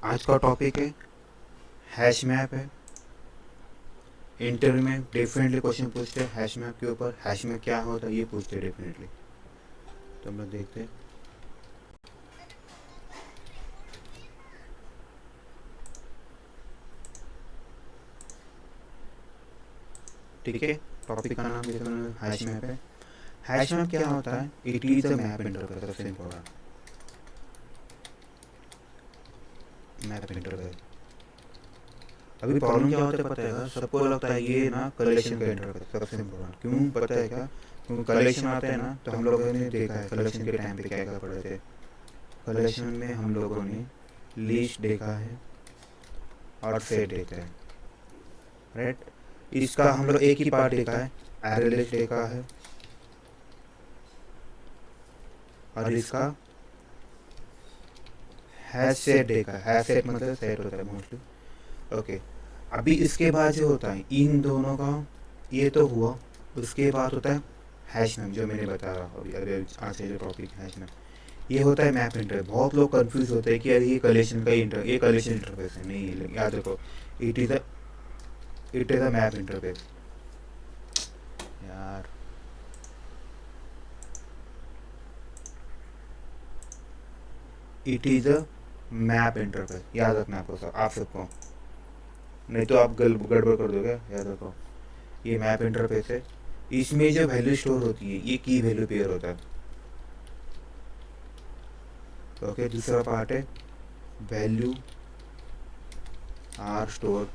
आज का टॉपिक है हैश मैप है। इंटरव्यू में डेफिनेटली क्वेश्चन पूछते हैं हैश मैप के ऊपर, हैश मैप क्या होता है ये पूछते हैं डेफिनेटली। तो हम लोग देखते हैं। ठीक है, टॉपिक का नाम देखो हैश मैप है। हैश मैप क्या होता है? It is a map interface, सबसे इम्पोर्टेंट मैप इंटरफेस। अभी प्रॉब्लम क्या होता है पता है? सबको लगता है ये ना कलेक्शन का इंटरफेस सबसे इम्पोर्टेंट। क्यों पता है क्या? क्योंकि कलेक्शन आता है ना, तो हम लोगों ने देखा है कलेक्शन के टाइम पे क्या क्या पढ़े थे। कलेक्शन में हम लोगों ने लिस्ट देखा है और सेट देखा है, राइट। इसका हम लोग एक ही पार्ट देखा है, एरे लिस्ट देखा है, और इसका हैश सेट देखा है। हैश सेट मतलब सेट होता है मोस्टली। ओके, अभी इसके बाद जो होता है इन दोनों का, ये तो हुआ। उसके बाद होता है हैश मैप, जो मैंने बता रहा हूँ अभी अभी आज से जो टॉपिक हैश मैप। ये होता है मैप इंटरफेस। बहुत लोग कंफ्यूज होते हैं कि यार ये कलेक्शन का ये कलेक्शन इंटरफेस है। नहीं, याद रखो, it is a map interface यार। It is a map interface, याद रखना आपको सब, आप सबको। नहीं तो आप गड़बड़ कर दोगे। याद रखो, ये मैप इंटरफेस है। इसमें जो वैल्यू स्टोर होती है ये की वैल्यू पेयर होता है। ओके, दूसरा पार्ट है वैल्यू आर स्टोर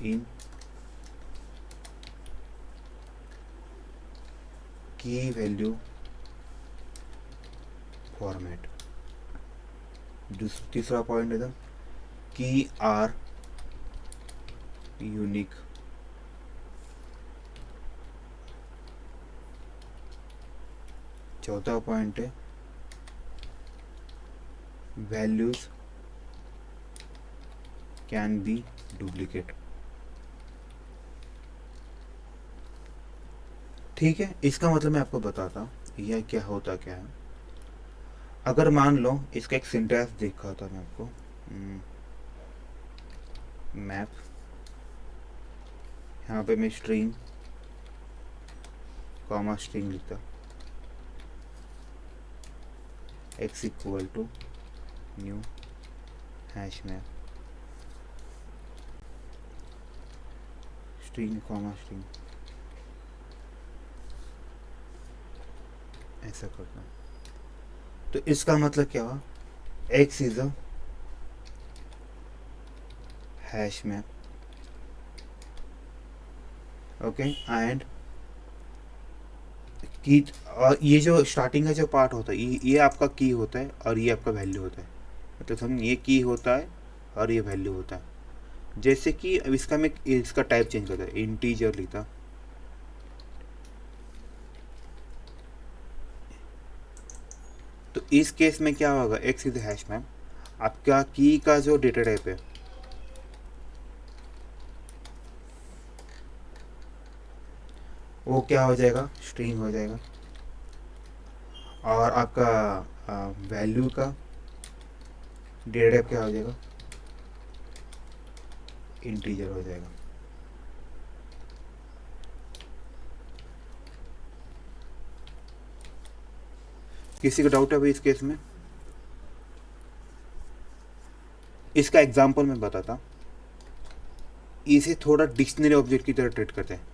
इन की वैल्यू फॉर्मेट। तीसरा पॉइंट है था की आर यूनिक। चौथा पॉइंट है वैल्यूज कैन बी डुप्लीकेट। ठीक है, इसका मतलब मैं आपको बताता हूँ यह क्या होता क्या है। अगर मान लो इसका एक सिंटैक्स देखा था मैं आपको, मैप, यहाँ पे मैं स्ट्रिंग कॉमा स्ट्रिंग लिखता, X equal to new hash map, string comma string, ऐसा करता। तो इसका मतलब क्या हुआ? X is a hash map, okay, and key. और ये जो स्टार्टिंग का जो पार्ट होता है ये आपका की होता है और ये आपका वैल्यू होता है। मतलब समझ, ये की होता है और ये वैल्यू होता है। जैसे कि अब इसका मैं इसका टाइप चेंज करता है, इंटीजर लिखता। तो इस केस में क्या होगा? एक्स इज हैश मैप, आपका की का जो डेटा टाइप है वो क्या हो जाएगा? स्ट्रिंग हो जाएगा। और आपका वैल्यू का डेटा टाइप क्या हो जाएगा? इंटीजर हो जाएगा। किसी को डाउट है भाई इस केस में? इसका एग्जांपल मैं बताता। इसे थोड़ा डिक्शनरी ऑब्जेक्ट की तरह ट्रीट करते हैं।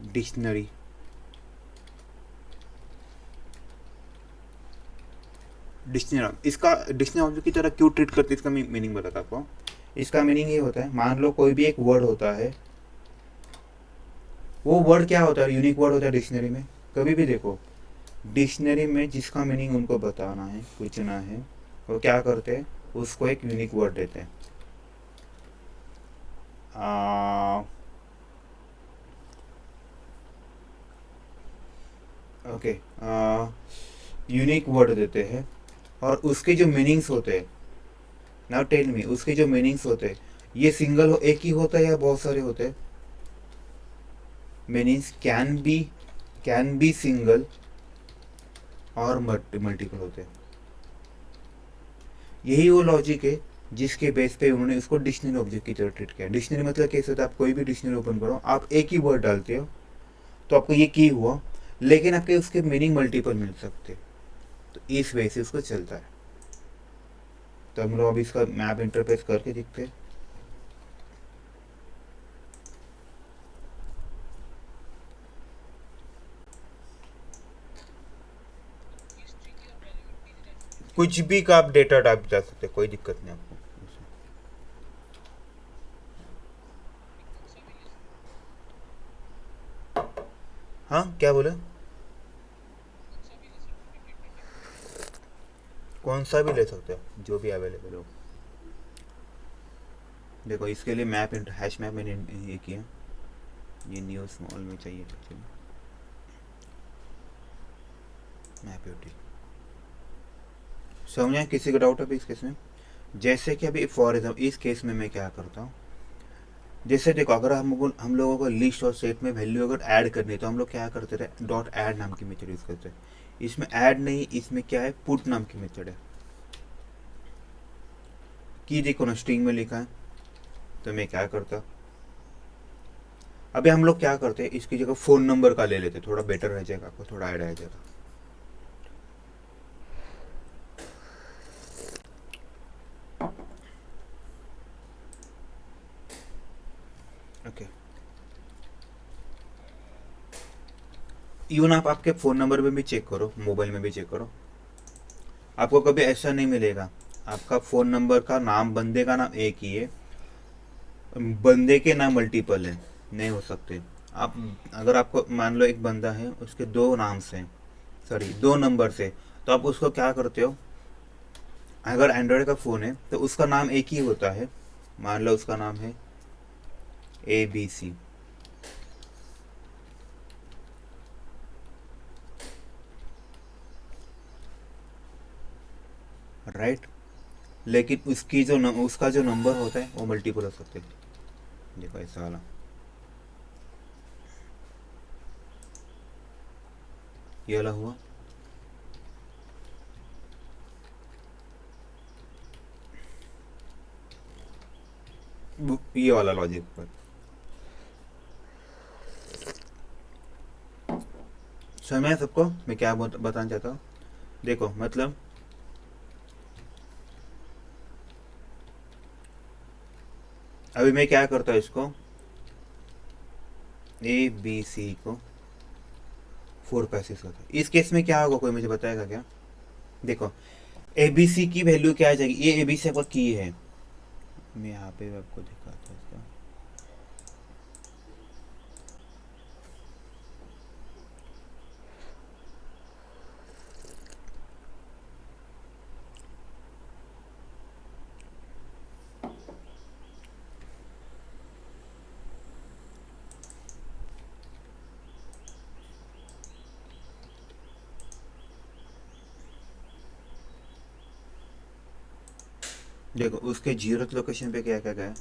डिक्शनरी, डिक्शनरी, इसका डिक्शनरी ऑब्जेक्ट की तरह क्यों ट्रीट करते हैं इसका मीनिंग बताता आपको। इसका मीनिंग ये होता है, मान लो कोई भी एक वर्ड होता है, वो वर्ड क्या होता है? यूनिक वर्ड होता है डिक्शनरी में। कभी भी देखो, डिक्शनरी में जिसका मीनिंग उनको बताना है, पूछना है, वो क्या करते हैं? उसको एक यूनिक वर्ड देते हैं। ओके, यूनिक वर्ड देते हैं और उसके जो मीनिंग्स होते हैं, नाउ टेल मी, उसके जो मीनिंग्स होते हैं ये सिंगल एक ही होता है या बहुत सारे होते हैं? मीनिंग्स कैन बी सिंगल और मल्टीपल होते हैं। यही वो लॉजिक है जिसके बेस पे उन्होंने उसको डिक्शनरी ऑब्जेक्ट की तरह ट्रीट किया। डिक्शनरी मतलब कैसे होता है, आप कोई भी डिक्शनरी ओपन करो, आप एक ही वर्ड डालते हो तो आपको ये की हुआ, लेकिन आपके उसके मीनिंग मल्टीपल मिल सकते, तो इस वजह से उसको चलता है। तो हम लोग अभी इसका मैप इंटरफेस करके देखते हैं। कुछ भी का आप डेटा डाल जा सकते हैं, कोई दिक्कत नहीं आपको। हाँ क्या बोले? कौन सा भी ले सकते हो, जो भी अवेलेबल हो। देखो इसके लिए मैप हैश मैप मैंने ये किया, ये न्यू स्मॉल में चाहिए एक्चुअली, मैप यूटी। समझा किसी का डाउट है इस केस में? जैसे कि अभी फॉर एग्जाम्पल इस केस में मैं क्या करता हूँ, जैसे देखो अगर हम लोगों को लिस्ट और सेट में वैल्यू अगर ऐड करनी है तो हम लोग क्या करते थे, डॉट ऐड नाम की मेथड यूज़ करते हैं। इसमें ऐड नहीं, इसमें क्या है, पुट नाम की मेथड है। की देखो ना स्ट्रिंग में लिखा है, तो मैं क्या करता, अभी हम लोग क्या करते हैं, इसकी जगह फ़ोन नंबर का ले लेते, थोड़ा बेटर रह जाएगा, आपको थोड़ा ऐड आ जाएगा। ओके, इवन आप आपके फ़ोन नंबर में भी चेक करो, मोबाइल में भी चेक करो, आपको कभी ऐसा नहीं मिलेगा आपका फ़ोन नंबर का नाम, बंदे का नाम एक ही है, बंदे के नाम मल्टीपल है, नहीं हो सकते। आप अगर आपको मान लो एक बंदा है, उसके दो नाम से, सॉरी दो नंबर से, तो आप उसको क्या करते हो, अगर एंड्रॉयड का फ़ोन है तो उसका नाम एक ही होता है, मान लो उसका नाम है ABC, राइट, लेकिन उसका जो नंबर होता है वो मल्टीपल हो सकते हैं। देखो ऐसा वाला, ये वाला हुआ, ये वाला लॉजिक पर समय सबको मैं क्या बताना चाहता हूँ। देखो मतलब अभी मैं क्या करता हूँ, इसको ABC को 4 पैसेज होता है, इस केस में क्या होगा, कोई मुझे बताएगा क्या? देखो ABC की वैल्यू क्या आ जाएगी, ये ABC आपका की है, मैं यहाँ पे आपको दिखाता हूँ इसका। देखो उसके जीरोथ लोकेशन पे क्या क्या गया,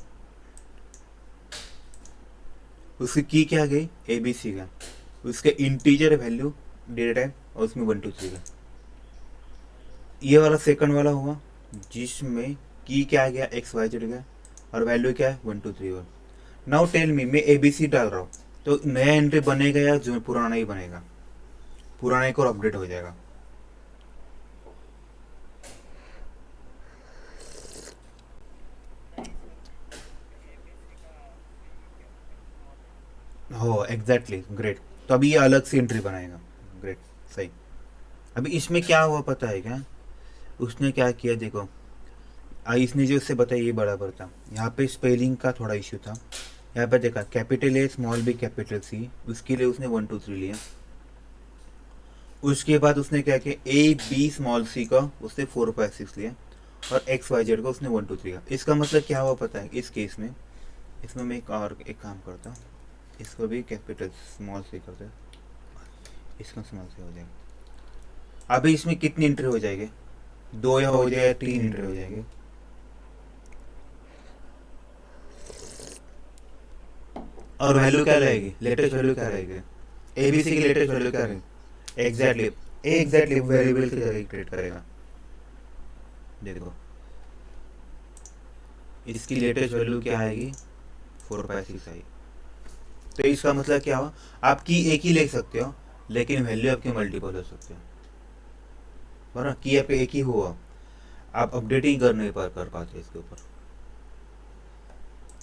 उसकी की क्या गई ABC का, उसके इंटीजर वैल्यू डेटा टाइप और उसमें 1 2 3 का, ये वाला सेकंड वाला हुआ जिसमें की क्या गया XYZ का, और वैल्यू क्या है 1 2 3 1। नाउ टेल मी, मैं ABC डाल रहा हूँ तो नया एंट्री बनेगा या जो पुराना ही बनेगा, पुराना एक और अपडेट हो जाएगा। हो एग्जैक्टली, ग्रेट, तो अभी ये अलग से एंट्री बनाएगा, ग्रेट, सही। अभी इसमें क्या हुआ पता है क्या, उसने क्या किया देखो, इसने जो उससे बताया ये बराबर था, यहाँ पे स्पेलिंग का थोड़ा इश्यू था, यहाँ पे देखा capital A small b capital C, उसके लिए उसने 1 2 3 लिया, उसके बाद उसने क्या किया AB स्मॉल c का उसने 4 5 6 लिया, और XYZ का उसने 1 2 3 का। इसका मतलब क्या हुआ पता है इस केस में, इसमें मैं एक काम करता हूँ, इसको भी कैपिटल स्मॉल से करते हैं, इसका स्मॉल से हो जाएगा। अभी इसमें कितनी एंट्री हो जाएगी, 2 या हो जाए 3 एंट्री हो जाएगी, और वैल्यू क्या रहेगी, लेटेस्ट वैल्यू क्या रहेगी, ABC की लेटेस्ट वैल्यू क्या रहेगी, एग्जैक्टली, एग्जैक्टली वेरिएबल की जगह क्रिएट करेगा। देखो इसकी लेटेस्ट वैल्यू क्या आएगी, 4/6 आएगी। तो इसका मतलब क्या हुआ, आप की एक ही ले सकते हो लेकिन वैल्यू आपके मल्टीपल हो सकते हो, बराबर। की आपके एक ही हुआ, आप अपडेटिंग कर नहीं कर पाते इसके ऊपर।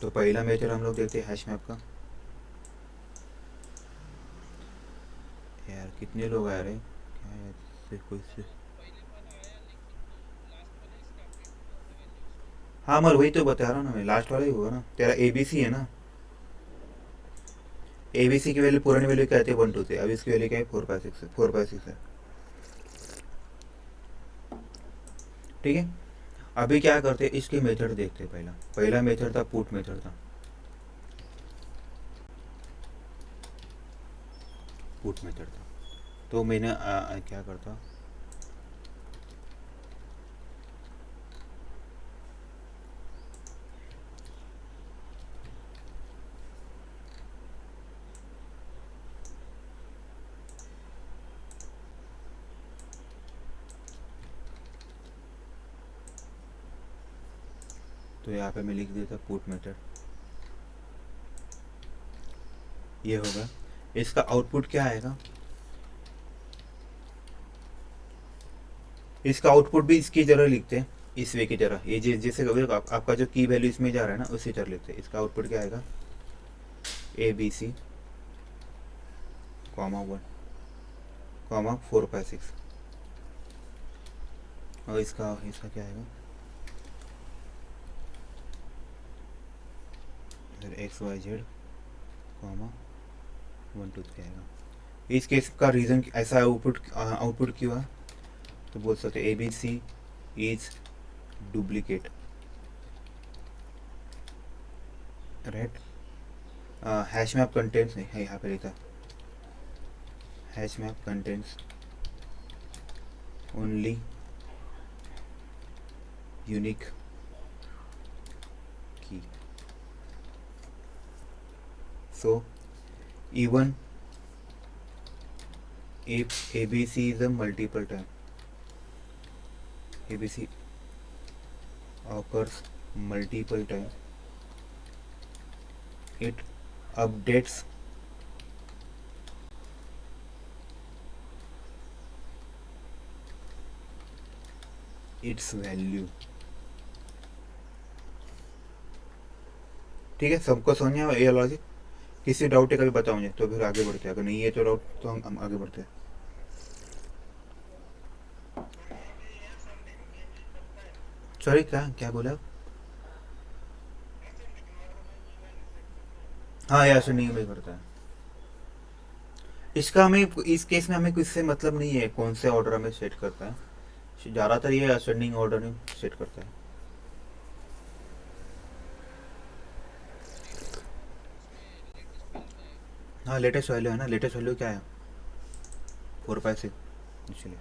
तो पहला मेथड हम लोग देखते हैं हैश मैप का। यार कितने लोग आ रहे हैं, क्या है इससे कोई से। हाँ मगर वही तो बता रहा हूँ ना मैं, लास्ट वाला ही हुआ ना तेरा, ABC है ना। ABC की वैल्यू पुरानी वैल्यू क्या थी, 1 2 थे, अब इसकी वैल्यू क्या है, 4/6 है, 4/6 है। ठीक है, अभी क्या करते हैं, इसके मेथड देखते हैं। पहला पहला मेथड था पुट मेथड था, पुट मेथड था। तो मैंने क्या करता, तो यहाँ पे मैं लिख देता पुट मेथड, ये होगा। इसका आउटपुट क्या आएगा, इसका आउटपुट भी इसकी तरह लिखते हैं, इस वे की तरह। ये जैसे कभी आपका जो की वैल्यू इसमें जा रहा है ना, उसी तरह लिखते हैं। इसका आउटपुट क्या आएगा, ABC, 1, 4/6। और इसका इसका क्या आएगा, XYZ, 1 2 3 आएगा। इस केस का रीज़न ऐसा आउटपुट क्यों है, तो बोल सकते ABC is duplicate, right. Hash map contents है यहाँ पे लिखा, hash map contents only unique key. So even if ABC is a multiple time, ABC occurs multiple times, it updates its value। ठीक है, सबको समझ में ये लॉजिक। किसी डाउट है कभी बताओ मुझे, तो फिर आगे बढ़ते हैं। अगर नहीं है तो डाउट, तो हम आगे बढ़ते हैं। सॉरी क्या क्या बोला, हाँ यार सुनिए में करता है। इसका हमें इस केस में हमें किससे मतलब नहीं है, कौन से ऑर्डर हमें सेट करता है। ज़्यादातर ये असेंडिंग ऑर्डर में सेट करता है। हाँ लेटेस्ट वैल्यू है ना, लेटेस्ट वैल्यू क्या है, 4/6, इसलिए।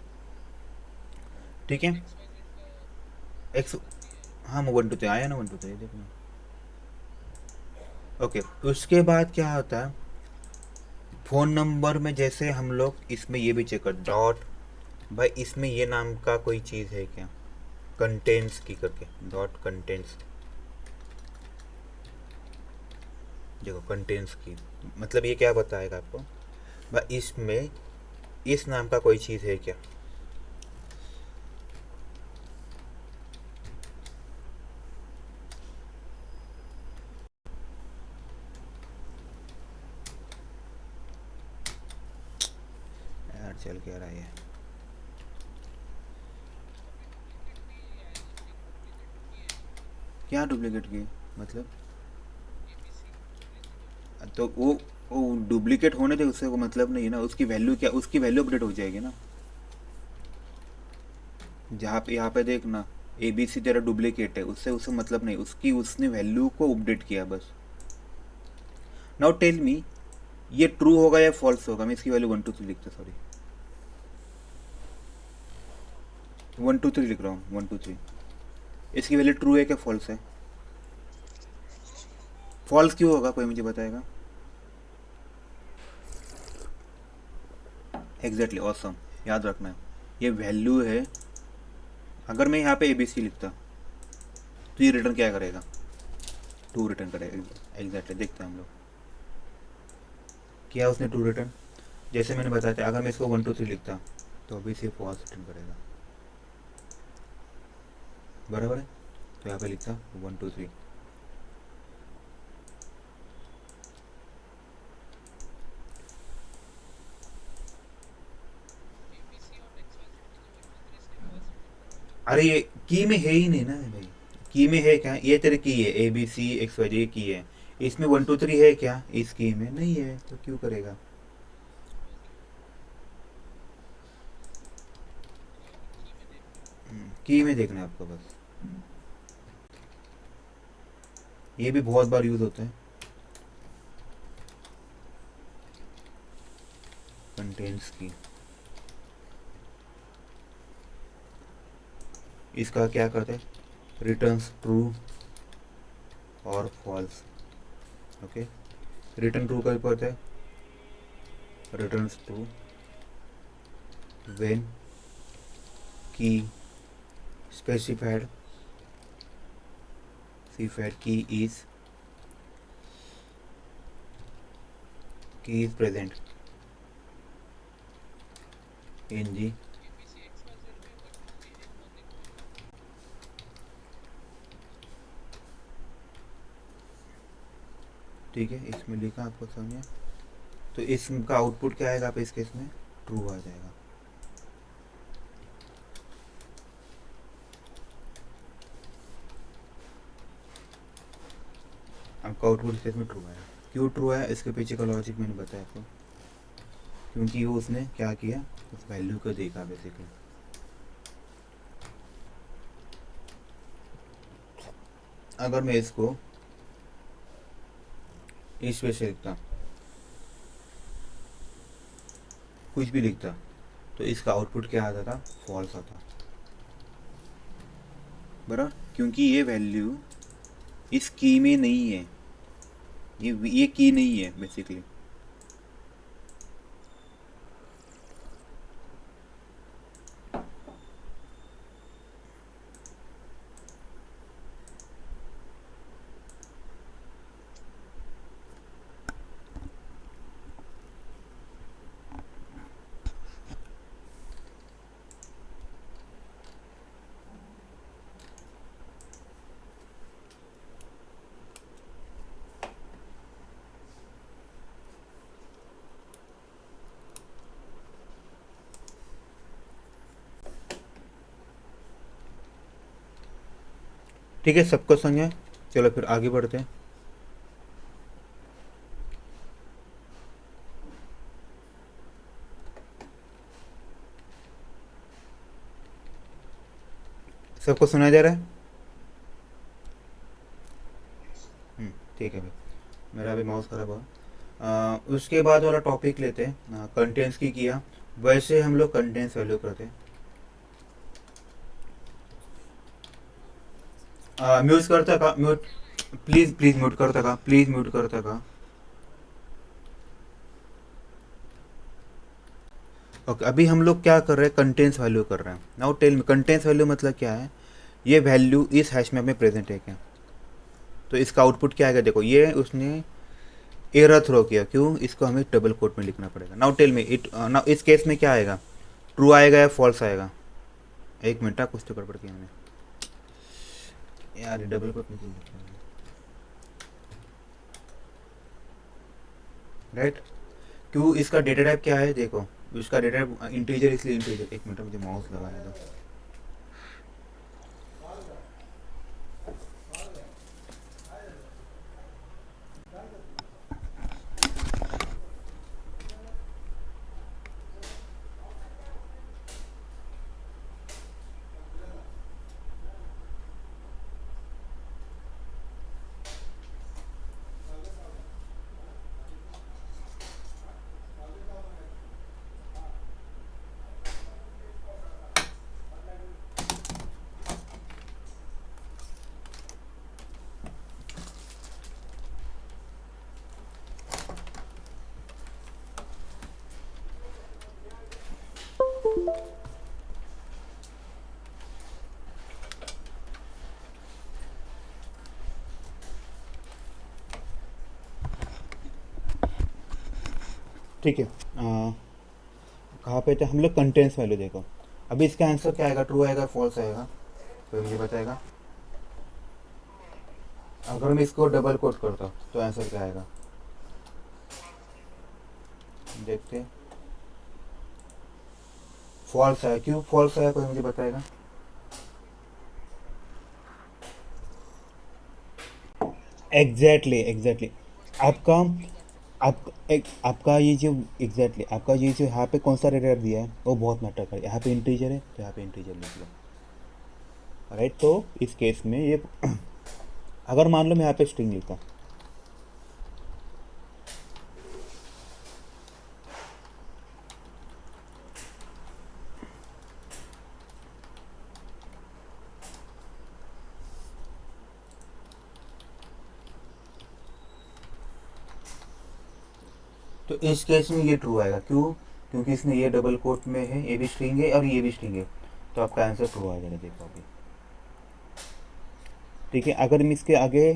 ठीक है, एक्स, हाँ 1 2 3 आया ना, 1 2 3 देखना। ओके, उसके बाद क्या होता है, फ़ोन नंबर में जैसे हम लोग इसमें ये भी चेक कर डॉट, भाई इसमें ये नाम का कोई चीज़ है क्या, कंटेंट्स की करके, डॉट कंटेंट्स। देखो कंटेंट्स की मतलब ये क्या बताएगा आपको, भाई इसमें इस नाम का कोई चीज़ है क्या। यार चल क्या रहा है, क्या डुप्लीकेट की मतलब, तो वो डुप्लीकेट होने से उससे को मतलब नहीं है ना, उसकी वैल्यू क्या, उसकी वैल्यू अपडेट हो जाएगी ना। जहाँ पे यहाँ पे देखना ABC तेरा डुप्लीकेट है, उससे उससे मतलब नहीं, उसकी उसने वैल्यू को अपडेट किया बस। नाउ टेल मी ये ट्रू होगा या फॉल्स होगा। मैं इसकी वैल्यू 1 2 3 लिखता, सॉरी 1 2 3 लिख रहा हूँ, 1 2 3। इसकी वैल्यू ट्रू है क्या फॉल्स है, फॉल्स क्यों होगा कोई मुझे बताएगा। एग्जैक्टली, ऑसम, याद रखना है ये वैल्यू है। अगर मैं यहाँ पे ABC लिखता तो ये रिटर्न क्या करेगा, टू रिटर्न करेगा। एग्जैक्टली देखते हैं हम लोग किया उसने टू रिटर्न। जैसे मैंने बताया था, अगर मैं इसको 1 2 3 लिखता तो अभी सिर्फ फॉल्स रिटर्न करेगा, बराबर है। तो यहाँ पे लिखता 1 2 3। अरे ये की में है ही नहीं ना भाई, की में है क्या? ये तेरे की है ABCXYZ की है, इसमें 1 2 3 है क्या? इस की में नहीं है तो क्यों करेगा? की में देखना है आपको बस। ये भी बहुत बार यूज होता है, कंटेंट्स की। इसका क्या करते हैं? रिटर्न्स ट्रू और फॉल्स। ओके, रिटर्न ट्रू का पता है, रिटर्न्स ट्रू व्हेन की specified key is present in the ठीक है, इसमें लिखा आपको समझे। तो इसका आउटपुट क्या आएगा? आप इस केस में ट्रू आ जाएगा। आपका आउटपुट इस केस में ट्रू आया। क्यों ट्रू आया? इसके पीछे का लॉजिक मैंने बताया आपको। क्योंकि वो उसने क्या किया, उस वैल्यू को देखा बेसिकली। अगर मैं इसको इस वे से लिखता, कुछ भी लिखता, तो इसका आउटपुट क्या आता था? फॉल्स आता, बराबर। क्योंकि ये वैल्यू इस की में नहीं है, ये की नहीं है बेसिकली। ठीक है, सबको समझे। चलो फिर आगे बढ़ते हैं। सबको सुना जा रहा है? ठीक है भाई, मेरा अभी माउस खराब हुआ। उसके बाद वाला टॉपिक लेते हैं, कंटेंट्स की किया। वैसे हम लोग कंटेंट्स वैल्यू करते हैं। म्यूट करता का? म्यूट प्लीज, प्लीज म्यूट करता का? प्लीज म्यूट करता का? ओके, अभी हम लोग क्या कर रहे हैं? कंटेंट्स वैल्यू कर रहे हैं। Now tell me, contents value मतलब क्या है? ये वैल्यू इस हैश मैप में प्रेजेंट है क्या? तो इसका आउटपुट क्या आएगा? देखो, ये उसने एरर थ्रो किया। क्यों? इसको हमें डबल कोट में लिखना पड़ेगा। Now tell me it, now इस केस में क्या आएगा? ट्रू आएगा या फॉल्स आएगा? एक मिनट, कुछ तो गड़बड़ किया मैंने यार, डबल कोट में राइट। क्यों? इसका डेटा टाइप क्या है? देखो, इसका डेटा टाइप इंटीजर, इसलिए इंटीजर। एक मिनट, मुझे माउस लगाने दो। ठीक है। कहाँ पे थे हम लोग? कंटेंट्स वैल्यू देखो। अभी इसका आंसर क्या आएगा? ट्रू आएगा, फॉल्स आएगा? तो मुझे बताएगा। अगर मैं इसको डबल कोट करता हूँ तो आंसर क्या आएगा? देखते हैं। फॉल्स है। क्यों फॉल्स है, कोई मुझे बताएगा? एग्जैक्टली आपका आपका ये जो आपका ये जो यहाँ पे कौन सा रेडर दिया है वो बहुत मैटर कर। यहाँ पे इंटीजर है तो यहाँ पे इंटीजर लिख लो, राइट। तो इस केस में ये अगर मान लो मैं यहाँ पे स्ट्रिंग लिखता, तो इस केस में ये ट्रू आएगा। क्यों? क्योंकि इसने ये डबल कोट में है, ये भी स्ट्रिंग है और ये भी स्ट्रिंग है, तो आपका आंसर ट्रू आ जाएगा। देखो अभी, ठीक है। अगर मैं इसके आगे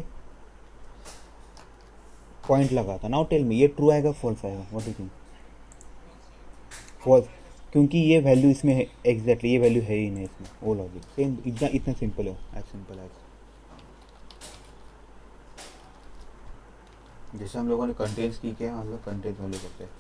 पॉइंट लगाता, नाउ टेल मी ये ट्रू आएगा फॉल्स आएगा? What do you think? False, क्योंकि ये वैल्यू इसमें है। एग्जैक्टली ये वैल्यू है ही नहीं इसमें। वो लॉजिक सेम, इतना इतना सिंपल है, एज सिंपल एज। जैसे हम लोगों ने कंटेंट्स की क्या, हम लोग कंटेंट वैल्यू करते हैं।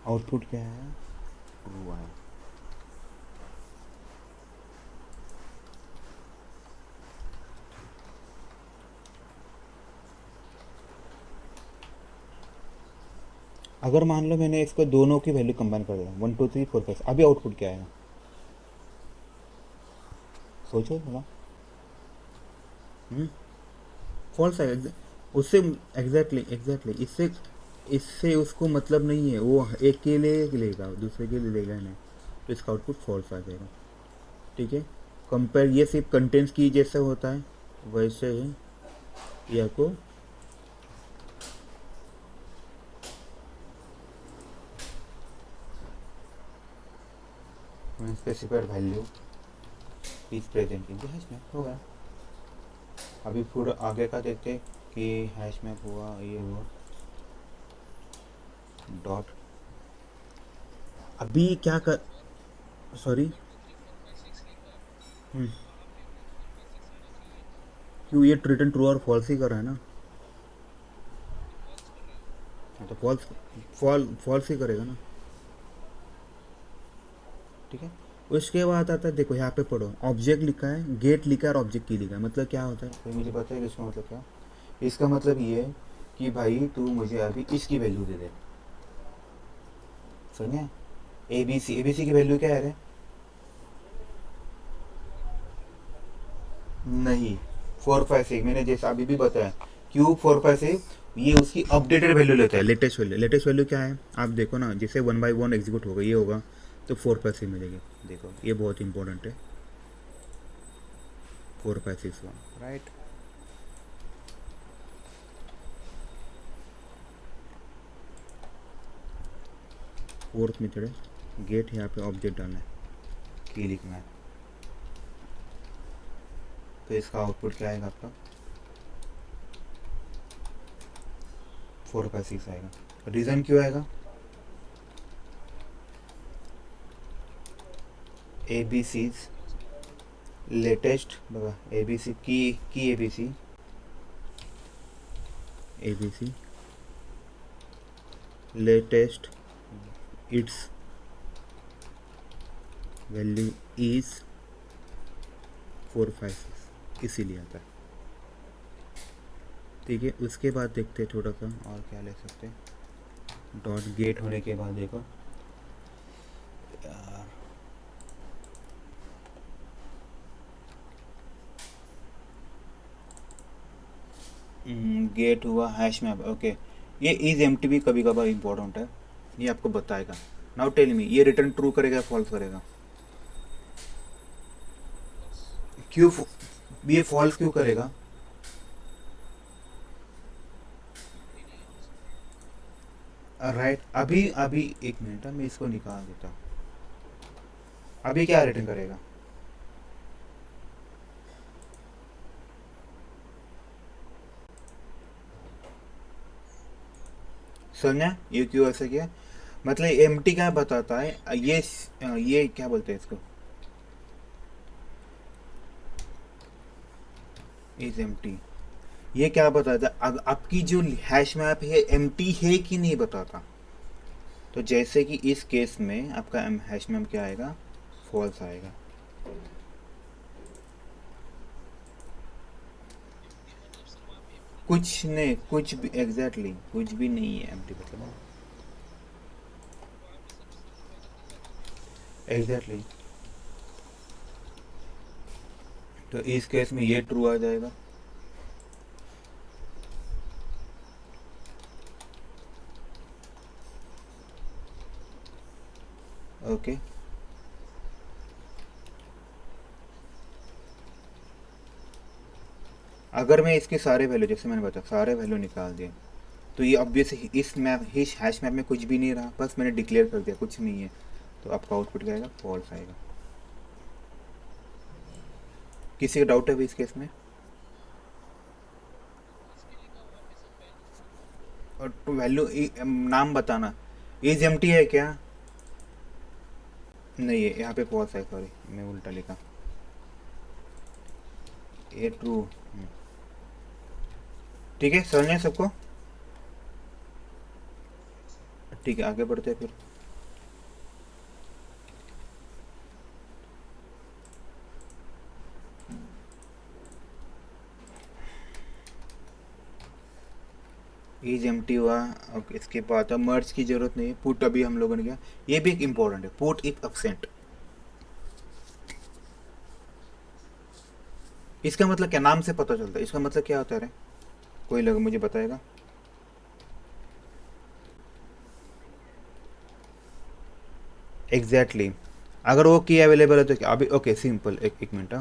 आउटपुट क्या है? ट्रू है। अगर मान लो मैंने इसको दोनों की वैल्यू कंबाइन कर दिया, 1 2 3 4 5, अभी आउटपुट क्या आएगा? सोचो थोड़ा। फॉल्स है। उससे एग्जैक्टली इससे इससे उसको मतलब नहीं है। वो एक के लिए लेगा, दूसरे के लिए लेगा नहीं, तो इसका आउटपुट फॉल्स आ जाएगा। ठीक है। कंपेयर ये सिर्फ कंटेंट्स की जैसे होता है वैसे ही ये आपको specified value is present in the hash map होगा। अभी पूरा आगे का देखते हैं कि हैश मैप हुआ, ये हुआ डॉट। अभी क्या कर, सॉरी, क्यों ये रिटर्न ट्रू और फॉल्स ही कर रहा है ना? हाँ, तो फॉल्स ही करेगा ना। ठीक है। उसके बाद आता है, देखो यहाँ पे पढ़ो, ऑब्जेक्ट लिखा है, गेट लिखा है और ऑब्जेक्ट की लिखा है। मतलब क्या होता है, कोई मुझे बताएगा इसका मतलब क्या? इसका मतलब ये है कि भाई तू मुझे अभी इसकी वैल्यू दे दे। समझे? ए बी सी की वैल्यू क्या है? नहीं, 4 5 6 मैंने जैसा अभी भी बताया। क्यूब 4 5 6 ये उसकी अपडेटेड वैल्यू लेता है, लेटेस्ट वैल्यू। लेटेस्ट वैल्यू क्या है आप देखो ना, जैसे 1 बाई 1 एग्जीक्यूट होगा, ये होगा तो 4 5 6 मिलेगी। देखो ये बहुत इंपॉर्टेंट है, 4 5 6 1, राइट। फोर्थ मेथड है गेट, यहाँ पे ऑब्जेक्ट डालना है, की लिखना है, तो इसका आउटपुट क्या आएगा आपका? 4 5 6 आएगा। रीज़न क्यों आएगा? ए बी सी लेटेस्ट, बघा ए बी सी की A B C latest its value is 4 5 6, इसीलिए आता है। ठीक है। उसके बाद देखते हैं थोड़ा सा और क्या ले सकते हैं। डॉट गेट होने के बाद देखो यार, गेट हुआ हैश मैप। ओके, ये इज एम टी भी कभी कभार इम्पोर्टेंट है, ये आपको बताएगा। नाउ टेल मी ये रिटर्न ट्रू करेगा फॉल्स करेगा? क्यों ये फॉल्स क्यों करेगा? राइट। अभी अभी एक मिनट, मैं इसको निकाल देता हूँ। अभी क्या रिटर्न करेगा? समझा ये क्यों ऐसा किया? मतलब एम टी क्या बताता है ये क्या बोलते हैं इसको, इज एम टी। ये क्या बताता है आपकी जो हैश मैप है एम टी है कि नहीं बताता। तो जैसे कि इस केस में आपका हैश मैप क्या आएगा, फॉल्स आएगा। कुछ नहीं, कुछ भी एग्जैक्टली कुछ भी नहीं है एम टी मतलब। एग्जैक्टली तो इस केस में ये ट्रू आ जाएगा। ओके अगर मैं इसके सारे वैल्यू, जैसे मैंने बताया सारे वैल्यू निकाल दिए, तो ये ऑब्वियस इस मैप इस हैश मैप में कुछ भी नहीं रहा, बस मैंने डिक्लेयर कर दिया कुछ नहीं है। तो आपका आउटपुट क्या आएगा, फॉल्स आएगा। किसी का डाउट है भी इस केस में? और वैल्यू नाम बताना, इज एम है क्या? नहीं है, यहाँ पे फॉल्स है, सॉरी मैं उल्टा लिखा, ये ट्रू। ठीक है, समझ में सबको? ठीक है, आगे बढ़ते हैं फिर। इज एम हुआ। ओके, इसके बाद अब मर्ज की जरूरत नहीं है, पुट अभी हम लोगों ने किया। ये भी एक इंपॉर्टेंट है, पुट इफ एब्सेंट। इसका मतलब क्या, नाम से पता चलता है, इसका मतलब क्या होता है रे? कोई लोग मुझे बताएगा? एग्जैक्टली अगर वो की अवेलेबल है तो क्या अभी, ओके सिंपल, एक मिनट।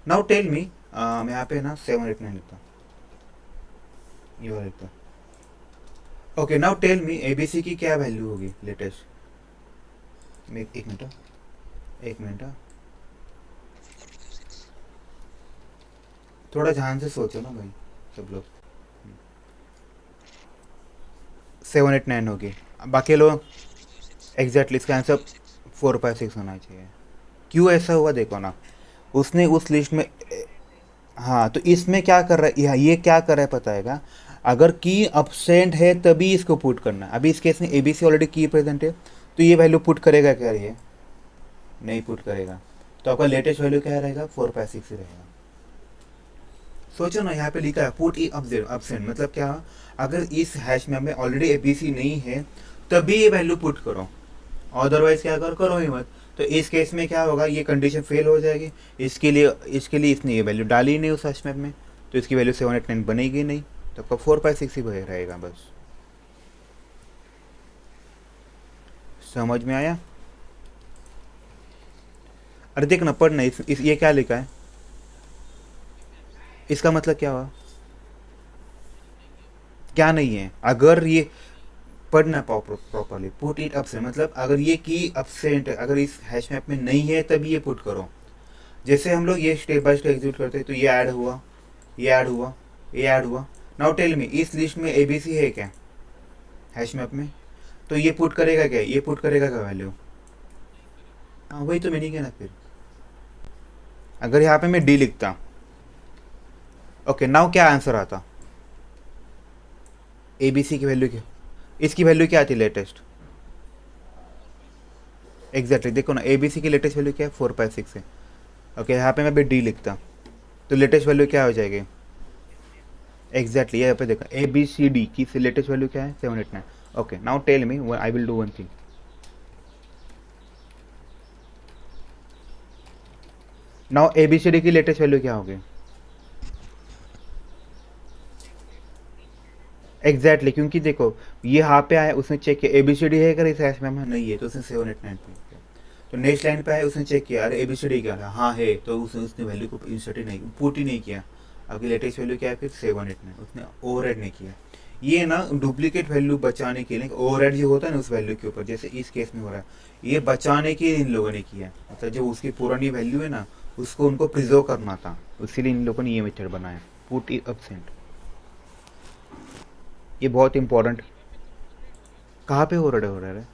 नाउ टेल मी, मैं यहाँ पे ना 789 लिखता हूँ, ये वाला लिखता हूँ। Okay now tell me ABC की क्या वैल्यू होगी लेटेस्ट? एक मिनट, एक मिनट, थोड़ा ध्यान से सोचो ना भाई सब लोग। 789 होगी, बाकी लोग एग्जैक्टली इसका आंसर 456 होना चाहिए। क्यों ऐसा हुआ देखो ना, उसने उस लिस्ट में, हाँ तो इसमें क्या कर रहा है, ये क्या कर रहा है पता है? अगर की अपसेंट है तभी इसको पुट करना है। अभी इस केस में एबीसी ऑलरेडी की प्रेजेंट है, तो ये वैल्यू पुट करेगा क्या, ये नहीं पुट करेगा। तो आपका लेटेस्ट वैल्यू क्या रहेगा, 456 रहेगा। सोचो ना, यहाँ पे लिखा है पुट ई अपसेंट, मतलब क्या, अगर इस हैश में हमें ऑलरेडी एबीसी नहीं है तभी ये वैल्यू पुट करो, अदरवाइज क्या करो ही मत। तो इस केस में क्या होगा, ये कंडीशन फेल हो जाएगी। इसके लिए इसने ये वैल्यू डाली ही नहीं उस हैश मैप में, तो इसकी वैल्यू 789 बनेगी नहीं। तो आपका 456 ही रहेगा बस। समझ में आया? अरे देख ना, पढ़ ना, ये क्या लिखा है, इसका मतलब क्या हुआ? क्या नहीं है, अगर ये पढ़ना प्रॉपरली, पुट इट अपसेंट मतलब अगर ये की अपसेंट, अगर इस हैश मैप में नहीं है तभी ये पुट करो। जैसे हम लोग ये स्टेप बाय स्टेप एग्जीक्यूट करते हैं, तो ये ऐड हुआ, ये ऐड हुआ, ये ऐड हुआ। नाउ टेल मी, इस लिस्ट में एबीसी है क्या हैश मैप में? तो ये पुट करेगा क्या, ये पुट करेगा क्या वैल्यू? हाँ वही तो मैंने कहना फिर। अगर यहाँ पे मैं डी लिखता, ओके नाउ क्या आंसर आता, एबीसी की वैल्यू क्या, इसकी वैल्यू क्या आती लेटेस्ट? एग्जैक्टली देखो ना, एबीसी की लेटेस्ट वैल्यू क्या है, 456 है। ओके यहाँ पे मैं भी डी लिखता, तो लेटेस्ट वैल्यू क्या हो जाएगी? एग्जैक्टली यहाँ पे देखो, ए बी सी डी की लेटेस्ट वैल्यू क्या है, 789। Okay now tell me, I will do one thing. Now A B C D की लेटेस्ट वैल्यू क्या होगी? एग्जैक्टली क्योंकि देखो ये यहाँ पे आया, उसने चेक किया ABCD है अगर इस हैश में नहीं है तो उसने 789 पे किया। तो नेक्स्ट लाइन पे आया, उसने चेक किया अरे ABCD क्या था, हाँ है, तो उसने वैल्यू को इंसर्ट ही नहीं, पुट ही नहीं किया। आपकी लेटेस्ट वैल्यू क्या है फिर 789, उसने ओवरहेड नहीं किया। ये ना डुप्लीकेट वैल्यू बचाने के लिए, ओवरहेड जो होता है ना उस वैल्यू के ऊपर, जैसे इस केस में हो रहा है, ये बचाने के लिए इन लोगों ने किया। मतलब जो उसकी पुरानी वैल्यू है ना उसको उनको प्रिजर्व करना था, इसीलिए इन लोगों ने ये मेथड बनाया, पुट एब्सेंट। ये बहुत इंपॉर्टेंट। कहाँ पे हो रहा है?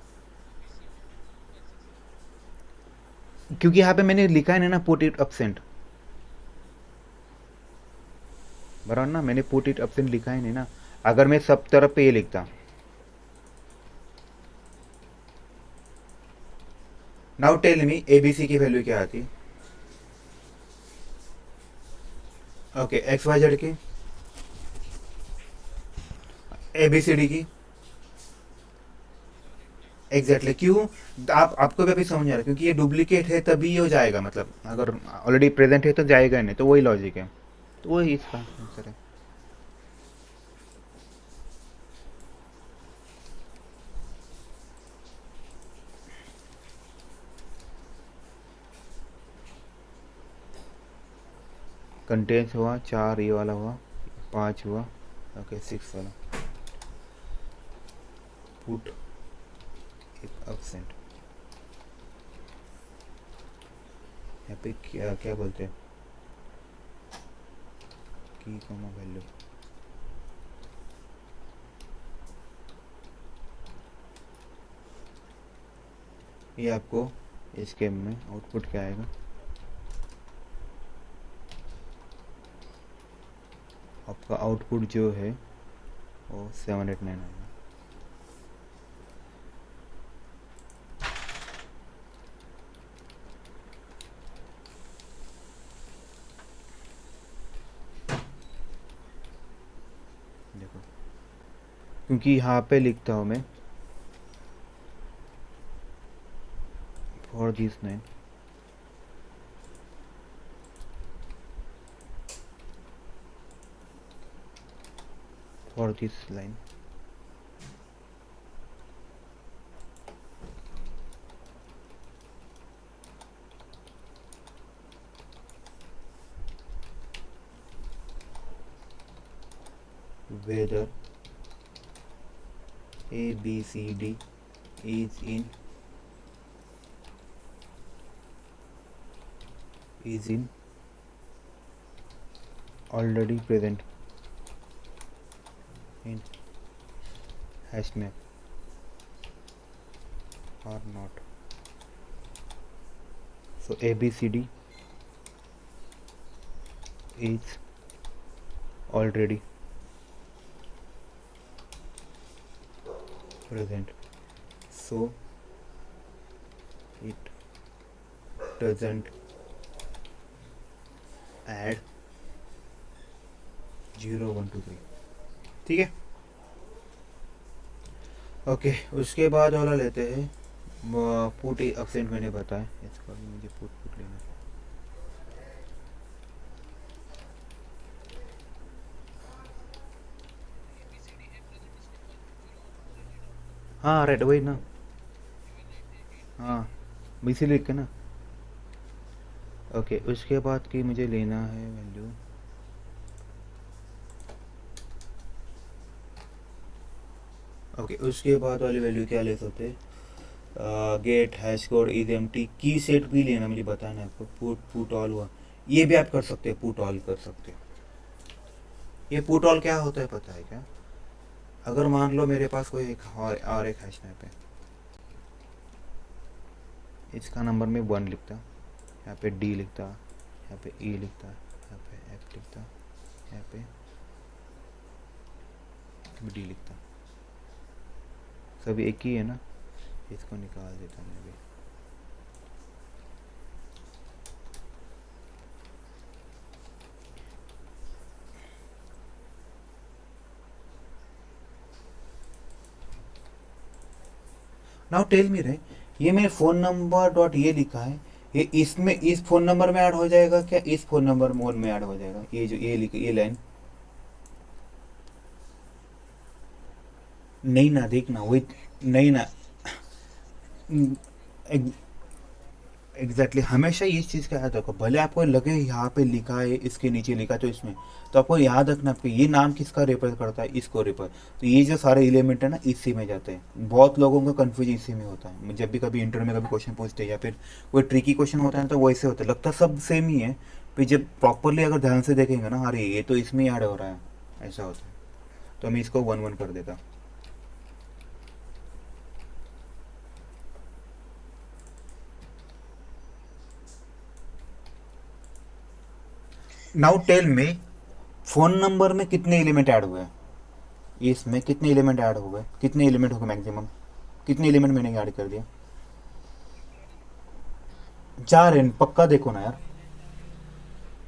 क्योंकि यहाँ पे मैंने लिखा है ना पुट इट एब्सेंट, बराबर ना, मैंने पुट इट एब्सेंट लिखा है नहीं ना। अगर मैं सब तरफ पे ये लिखता, नाउ टेल मी ABC की वैल्यू क्या आती? ओके XYZ की, ABCD की, एग्जैक्टली क्यों? आपको भी अभी समझ आ रहा है, क्योंकि ये डुप्लीकेट है तभी ये हो जाएगा, मतलब अगर ऑलरेडी प्रेजेंट है तो जाएगा नहीं, तो वही लॉजिक है, तो वही इसका आंसर है। कंटेंट्स हुआ 4, ये वाला हुआ 5 हुआ, ओके 6 वाला पुट एब्सेंट। यहाँ पे क्या क्या बोलते हैं, की कॉमा वैल्यू, ये आपको इसके में आउटपुट क्या आएगा, आपका आउटपुट जो है वो 789 आएगा। देखो क्योंकि यहाँ पे लिखता हूँ मैं for this 9, for this line, whether ABCD is in already present in hash map or not. So ABCD is already present, so it doesn't add 0 1 2 3। ठीक है, ओके उसके बाद वाला लेते हैं पुट एब्सेंट, मैंने बताया इसका भी मुझे पुट लेना है। हाँ रेड वही ना, हाँ इसी लिख के ना। ओके उसके बाद की मुझे लेना है वैल्यू, ओके उसके बाद वाली वैल्यू क्या ले सकते हैं, get hash code is empty, key set भी लेना मुझे बताना आपको, पुट ऑल हुआ, ये भी आप कर सकते हैं, पुट ऑल कर सकते हैं। ये पुट ऑल क्या होता है पता है क्या? अगर मान लो मेरे पास कोई एक और एक हैश मैप है, इसका नंबर में 1 लिखता, यहाँ पे D लिखता, यहाँ पे E लिखता, यहाँ पे F लिखता, यहाँ पे D लिखता, सभी एक ही है ना, इसको निकाल देता मैं भी। नाउ टेल मी रे, ये मेरे फ़ोन नंबर डॉट ये लिखा है, ये इसमें इस फ़ोन नंबर में ऐड हो जाएगा क्या, इस फ़ोन नंबर मोड में ऐड हो जाएगा, ये जो ये लिखा ये लाइन? नहीं ना, देखना वही। नहीं ना, एग्जैक्टली हमेशा ये चीज़ का याद रखो, भले आपको लगे यहाँ पे लिखा है, इसके नीचे लिखा तो इसमें, तो आपको याद रखना कि ये नाम किसका रिप्रेजेंट करता है, इसको रिप्रेजेंट। तो ये जो सारे एलिमेंट है ना, इसी में जाते हैं। बहुत लोगों का कंफ्यूजन इसी में होता है। जब भी कभी इंटरव्यू में कभी क्वेश्चन पूछते हैं या फिर कोई ट्रिकी क्वेश्चन होता है तो वैसे होता है, लगता है सब सेम ही है। फिर जब प्रॉपरली अगर ध्यान से देखेंगे ना, अरे ये तो इसमें ऐड हो रहा है, ऐसा होता है। तो मैं इसको वन वन कर देता। नाउ टेल में, फोन नंबर में कितने एलिमेंट ऐड हुए हैं? इसमें कितने एलिमेंट ऐड हो गए, कितने एलिमेंट हो गए मैक्सिमम? कितने एलिमेंट मैंने ऐड कर दिया? 4 है पक्का, देखो ना यार।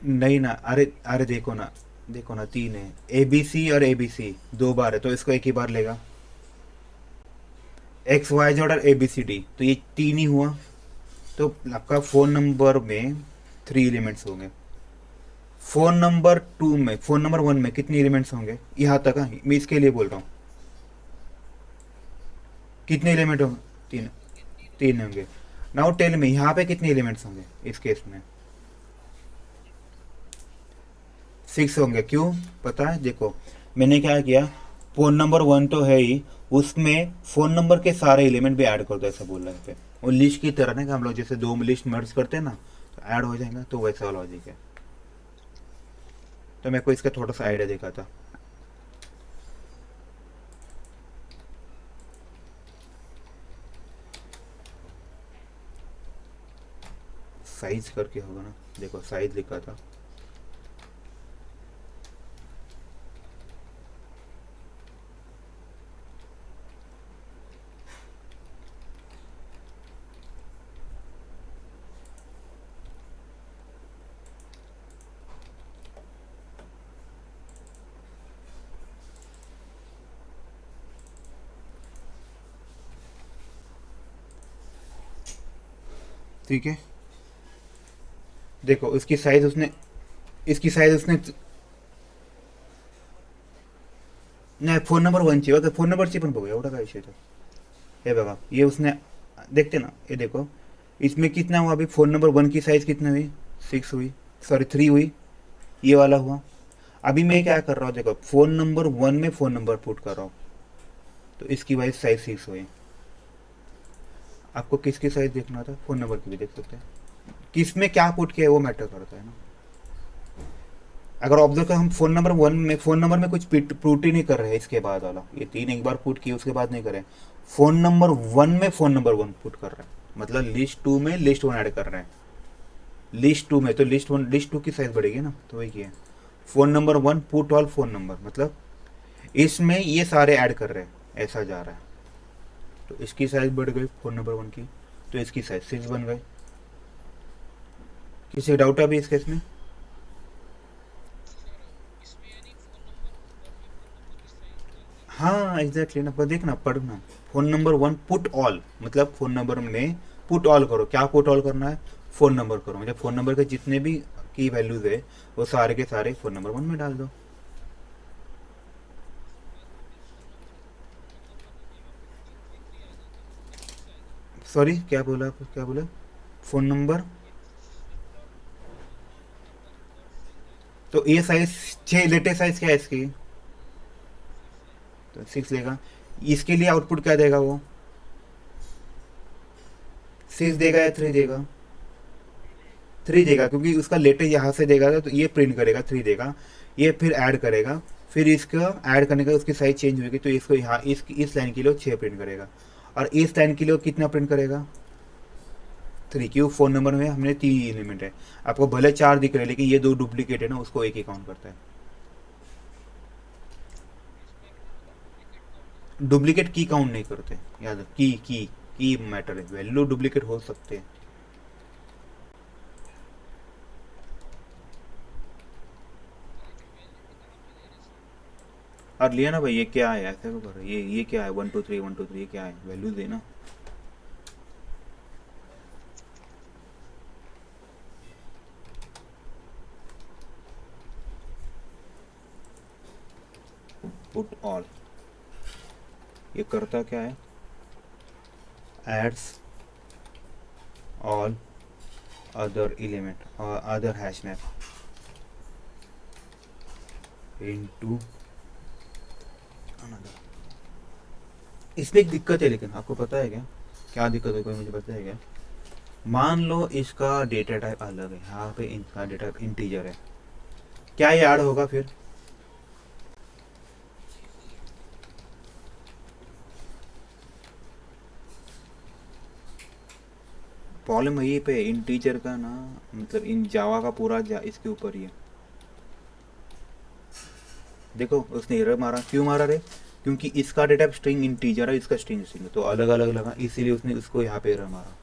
नहीं ना, अरे अरे देखो ना, देखो ना 3 है। ए बी सी और ए बी सी 2 बार है तो इसको एक ही बार लेगा। एक्स वाई जेड और ए बी सी डी, तो ये 3 ही हुआ। तो आपका फोन नंबर में 3 एलिमेंट्स होंगे। फोन नंबर 1 में कितने एलिमेंट्स होंगे? यहाँ तक हाँ, मैं इसके लिए बोल रहा हूँ। कितने एलिमेंट होंगे? 3। 3 होंगे। नाउ टेल में यहाँ पे कितने एलिमेंट्स होंगे इस केस में? 6 होंगे। क्यों? पता है, देखो मैंने क्या किया, फोन नंबर 1 तो है ही, उसमें फोन नंबर के सारे एलिमेंट भी ऐड कर दो, ऐसा बोल रहे हैं पे। वो लिस्ट की तरह ना, कि हम लोग जैसे 2 लिस्ट मर्ज करते हैं ना, तो ऐड हो जाएगा, तो वैसा लॉजिक है। तो मेरे को इसका थोड़ा सा आइडिया देखा था। साइज करके होगा ना, देखो साइज लिखा था। ठीक है, देखो इसकी साइज उसने नाही, फोन नंबर 1ची बघा, फोन नंबरची पण बघूया, एवढा काय विषय तो। हे बघा, ये उसने, देखते ना, ये देखो इसमें कितना हुआ, अभी फोन नंबर 1 की साइज कितना हुई? 6 हुई, सॉरी 3 हुई, ये वाला हुआ। अभी मैं क्या कर रहा हूँ, देखो फोन नंबर 1 में फोन नंबर पुट कर रहा हूँ, तो इसकी वाइज साइज 6 हुई। आपको किसकी साइज देखना था? फोन नंबर की भी देख सकते हैं। किस में क्या पुट किया है वो मैटर करता है ना। अगर ऑब्जर्व करें, हम फोन नंबर में कुछ पुट ही नहीं कर रहे हैं, इसके बाद वाला ये 3 एक बार पुट किए, उसके बाद नहीं करें। फोन नंबर 1 में फोन नंबर 1 पुट कर रहे हैं, मतलब लिस्ट 2 में लिस्ट 1 ऐड कर रहे हैं। लिस्ट 2 में तो लिस्ट 2 की साइज बढ़ेगी ना, तो वही किया। Phone number 1 put all phone number, मतलब इसमें ये सारे ऐड कर रहे हैं, ऐसा जा रहा है। तो इसकी साइज बढ़ गई फोन नंबर 1 की, तो इसकी साइज 6 बन गई। किसी डाउट अभी इस केस में? हाँ एग्जैक्टली ना, पर देखना पढ़ना। फोन नंबर 1 पुट ऑल, मतलब फोन नंबर में पुट ऑल करो। क्या पुट ऑल करना है? फोन नंबर करो, मतलब फोन नंबर के जितने भी की वैल्यूज है वो सारे के सारे फोन नंबर 1 में डाल दो। सॉरी, क्या बोला आप, क्या बोला? फोन नंबर, तो ये साइज 6, लेटेस्ट साइज क्या है इसकी? तो 6 लेगा। इसके लिए आउटपुट क्या देगा वो? 6 देगा या 3 देगा? 3 देगा, क्योंकि उसका लेटेस्ट यहाँ से देगा, तो ये प्रिंट करेगा 3 देगा। ये फिर ऐड करेगा, फिर इसका ऐड करने का उसकी साइज चेंज होगी, तो इसको यहाँ इस लाइन के लिए 6 प्रिंट करेगा। और इस लाइन के लिए कितना प्रिंट करेगा? 3। क्यों? फोन नंबर में हमने 3 एलिमेंट है। आपको भले 4 दिख रहे हैं, लेकिन ये 2 डुप्लीकेट है ना, उसको एक ही काउंट करता है। डुप्लीकेट की काउंट नहीं करते, याद की मैटर है, वैल्यू डुप्लीकेट हो सकते हैं। और लिया ना भाई, ये क्या है ऐसे को कर, ये क्या है? 1 2 3 1 2 3, ये क्या है? वैल्यू देना। Put all. ये करता क्या है, एड्स ऑल अदर एलिमेंट और other hash map into another. इसमें एक दिक्कत है, लेकिन आपको पता है क्या, क्या दिक्कत है, कोई मुझे पता है क्या? मान लो इसका डेटा टाइप अलग है, यहाँ पे इसका डेटा टाइप इंटीजर है, क्या ये ऐड होगा फिर? प्रॉब्लम यही पे इंटीजर का ना, मतलब इन जावा का पूरा इसके ऊपर ही है। देखो उसने एरर मारा, क्यों मारा रे? क्योंकि इसका डेटा स्ट्रिंग इंटीजर है, इसका स्ट्रिंग स्ट्रिंग है, तो अलग अलग लगा, इसीलिए उसने उसको यहाँ पे एरर मारा।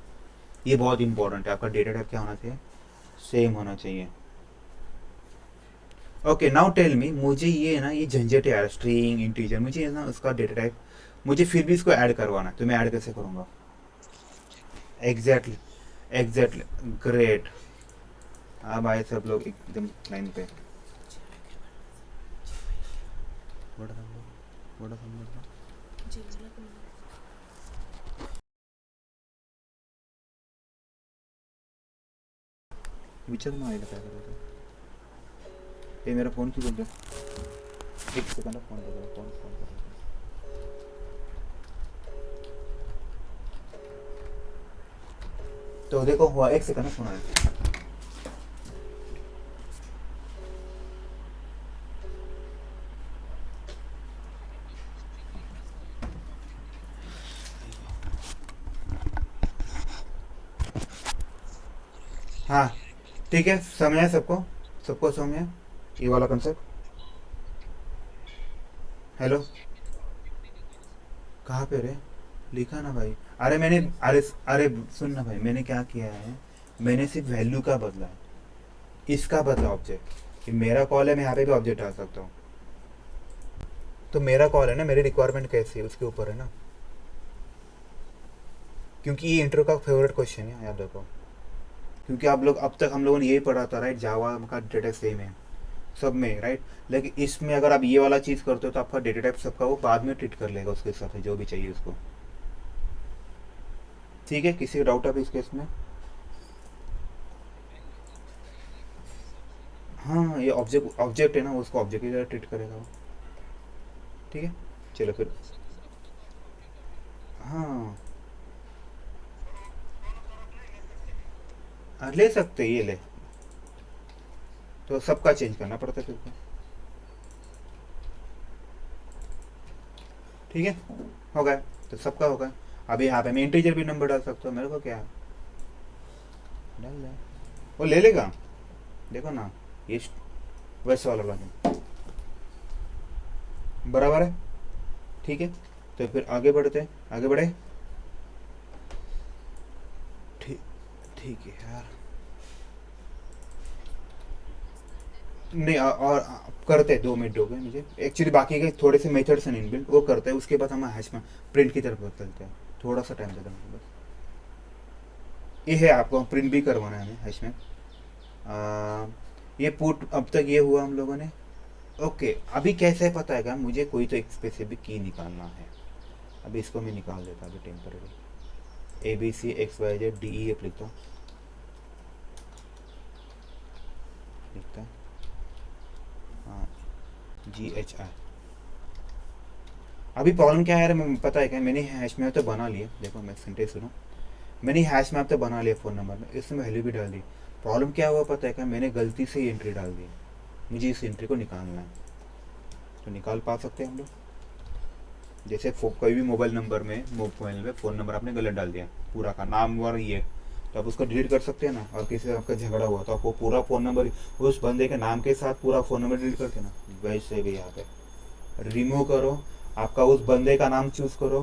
ये बहुत इंपॉर्टेंट है, आपका डेटा टाइप क्या होना चाहिए, सेम होना चाहिए। ओके नाउ टेल मी, मुझे ये ना ये झंझट है स्ट्रिंग इंटीजर, मुझे ना उसका डेटा टाइप, मुझे फिर भी इसको ऐड करवाना है, तो मैं ऐड कैसे करूँगा? Exactly, exactly, great. अब आए सब लोग एकदम लाइन पे। बड़ा संभव, बड़ा संभव। विचार में आएगा क्या करोगे? ये मेरा फ़ोन क्यों बज रहा है? एक सेकंड, फ़ोन बज रहा है, फ़ोन फ़ोन कर रहा है। तो देखो हुआ, एक सेकंड सुना है। हाँ ठीक है, समझ है सबको, सबको समझ है ये वाला कंसेप्ट? हेलो, कहाँ पे रे? लिखा ना भाई। अरे मैंने, अरे अरे सुन ना भाई, मैंने क्या किया है, मैंने सिर्फ वैल्यू का बदला है, इसका बदला ऑब्जेक्ट। ये मेरा कॉल है, मैं यहाँ पे भी ऑब्जेक्ट डाल सकता हूँ। तो मेरा कॉल है ना, मेरी रिक्वायरमेंट कैसी है उसके ऊपर है ना, क्योंकि ये इंटरव्यू का फेवरेट क्वेश्चन है, याद रखो। क्योंकि आप लोग, अब तक हम लोगों ने यही पढ़ा था राइट, जावा का डेटा सेम है सब में राइट, लेकिन इसमें अगर आप ये वाला चीज़ करते हो तो आपका डेटा टाइप सबका वो बाद में ट्रीट कर लेगा उसके हिसाब से जो भी चाहिए उसको। ठीक है, किसी का डाउट है इस केस में? हाँ ये ऑब्जेक्ट, ऑब्जेक्ट है ना, उसको ऑब्जेक्ट की तरह ट्रीट करेगा वो। ठीक है, चलो फिर। हाँ ले सकते, ये ले, तो सबका चेंज करना पड़ता है फिर को। ठीक है, हो गया, तो सबका होगा। अभी यहाँ पे मैं इंटीजर भी नंबर डाल सकता हूँ, मेरे को क्या है, डाल दे, वो ले लेगा। देखो ना, ये वैसे वाला लॉजिक बराबर है। ठीक है, तो फिर आगे बढ़ते हैं, आगे बढ़े। ठीक, ठीक है यार। नहीं और करते हैं, 2 मिनट हो गए मुझे एक्चुअली, बाकी के थोड़े से मेथड्स हैं इनबिल्ट, वो करते हैं, उसके बाद हम हैश में प्रिंट की तरफ चलते हैं। थोड़ा सा टाइम देता हूँ बस। ये है, आपको प्रिंट भी करवाना है हमें हैश में। ये पुट अब तक ये हुआ हम लोगों ने। ओके अभी कैसे पता है क्या, मुझे कोई तो एक स्पेसिफिक की निकालना है। अभी इसको मैं निकाल देता अभी टेम्पररी, ABCXYZDEF लिखता हूँ, लिखता है, हाँ GHI। अभी प्रॉब्लम क्या है यार, मैं पता है क्या, मैंने हैश मैप तो बना लिया, देखो मैं सेंटेंस सुनो, मैंने हैश मैप तो बना लिया फ़ोन नंबर में, इसमें वैल्यू भी डाल दी। प्रॉब्लम क्या हुआ पता है क्या, मैंने गलती से ये एंट्री डाल दी, मुझे इस एंट्री को निकालना है। तो निकाल पा सकते हैं हम लोग, जैसे कोई भी मोबाइल नंबर में, मोबाइल में फ़ोन नंबर आपने गलत डाल दिया, पूरा का नाम और ये, तो आप उसको डिलीट कर सकते हैं ना। और किसी से आपका झगड़ा हुआ तो आपको पूरा फ़ोन नंबर उस बंदे के नाम के साथ पूरा फ़ोन नंबर डिलीट करके ना, वैसे भी यहाँ पे रिमूव करो, आपका उस बंदे का नाम चूज़ करो,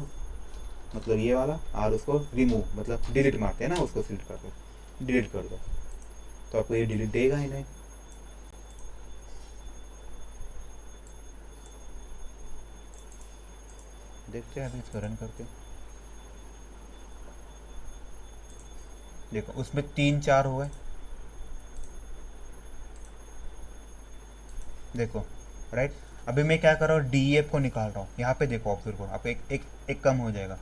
मतलब ये वाला, और उसको रिमूव मतलब डिलीट मारते हैं ना, उसको सिलेक्ट करके डिलीट कर दो, तो आपको ये डिलीट देगा ही नहीं। देखते हैं अभी इसको रन करके, देखो उसमें 3 4 हुए, देखो राइट। अभी मैं क्या कर रहा हूँ, डी एफ को निकाल रहा हूँ। यहाँ पे देखो, ऑब्जर्व करो, आप एक कम हो जाएगा।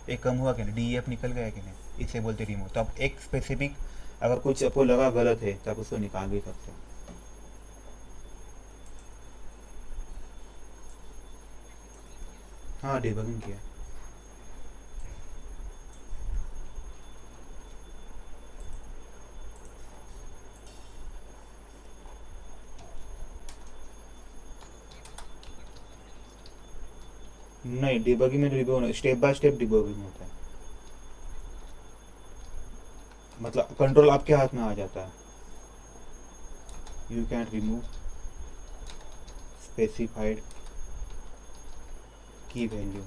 एक कम हुआ कि नहीं, डी एफ निकल गया कि नहीं, इसे बोलते रिमूव। तो आप एक स्पेसिफिक, अगर कुछ आपको लगा गलत है तो आप उसको निकाल भी सकते हो। हाँ, डिबगिंग किया। नहीं, डिबगिंग में review step by step debugging होता है। मतलब कंट्रोल आपके हाथ में आ जाता है। You can remove specified key value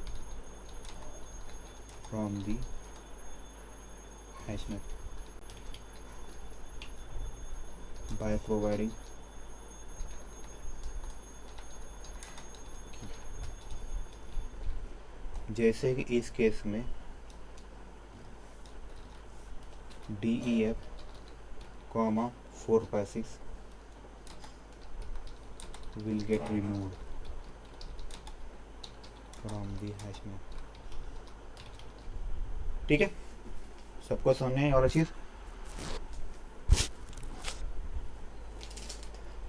from the hashmap by providing जैसे कि इस केस में DEF, 456 will get removed from the hash map। ठीक है, सबको समझ है और चीज।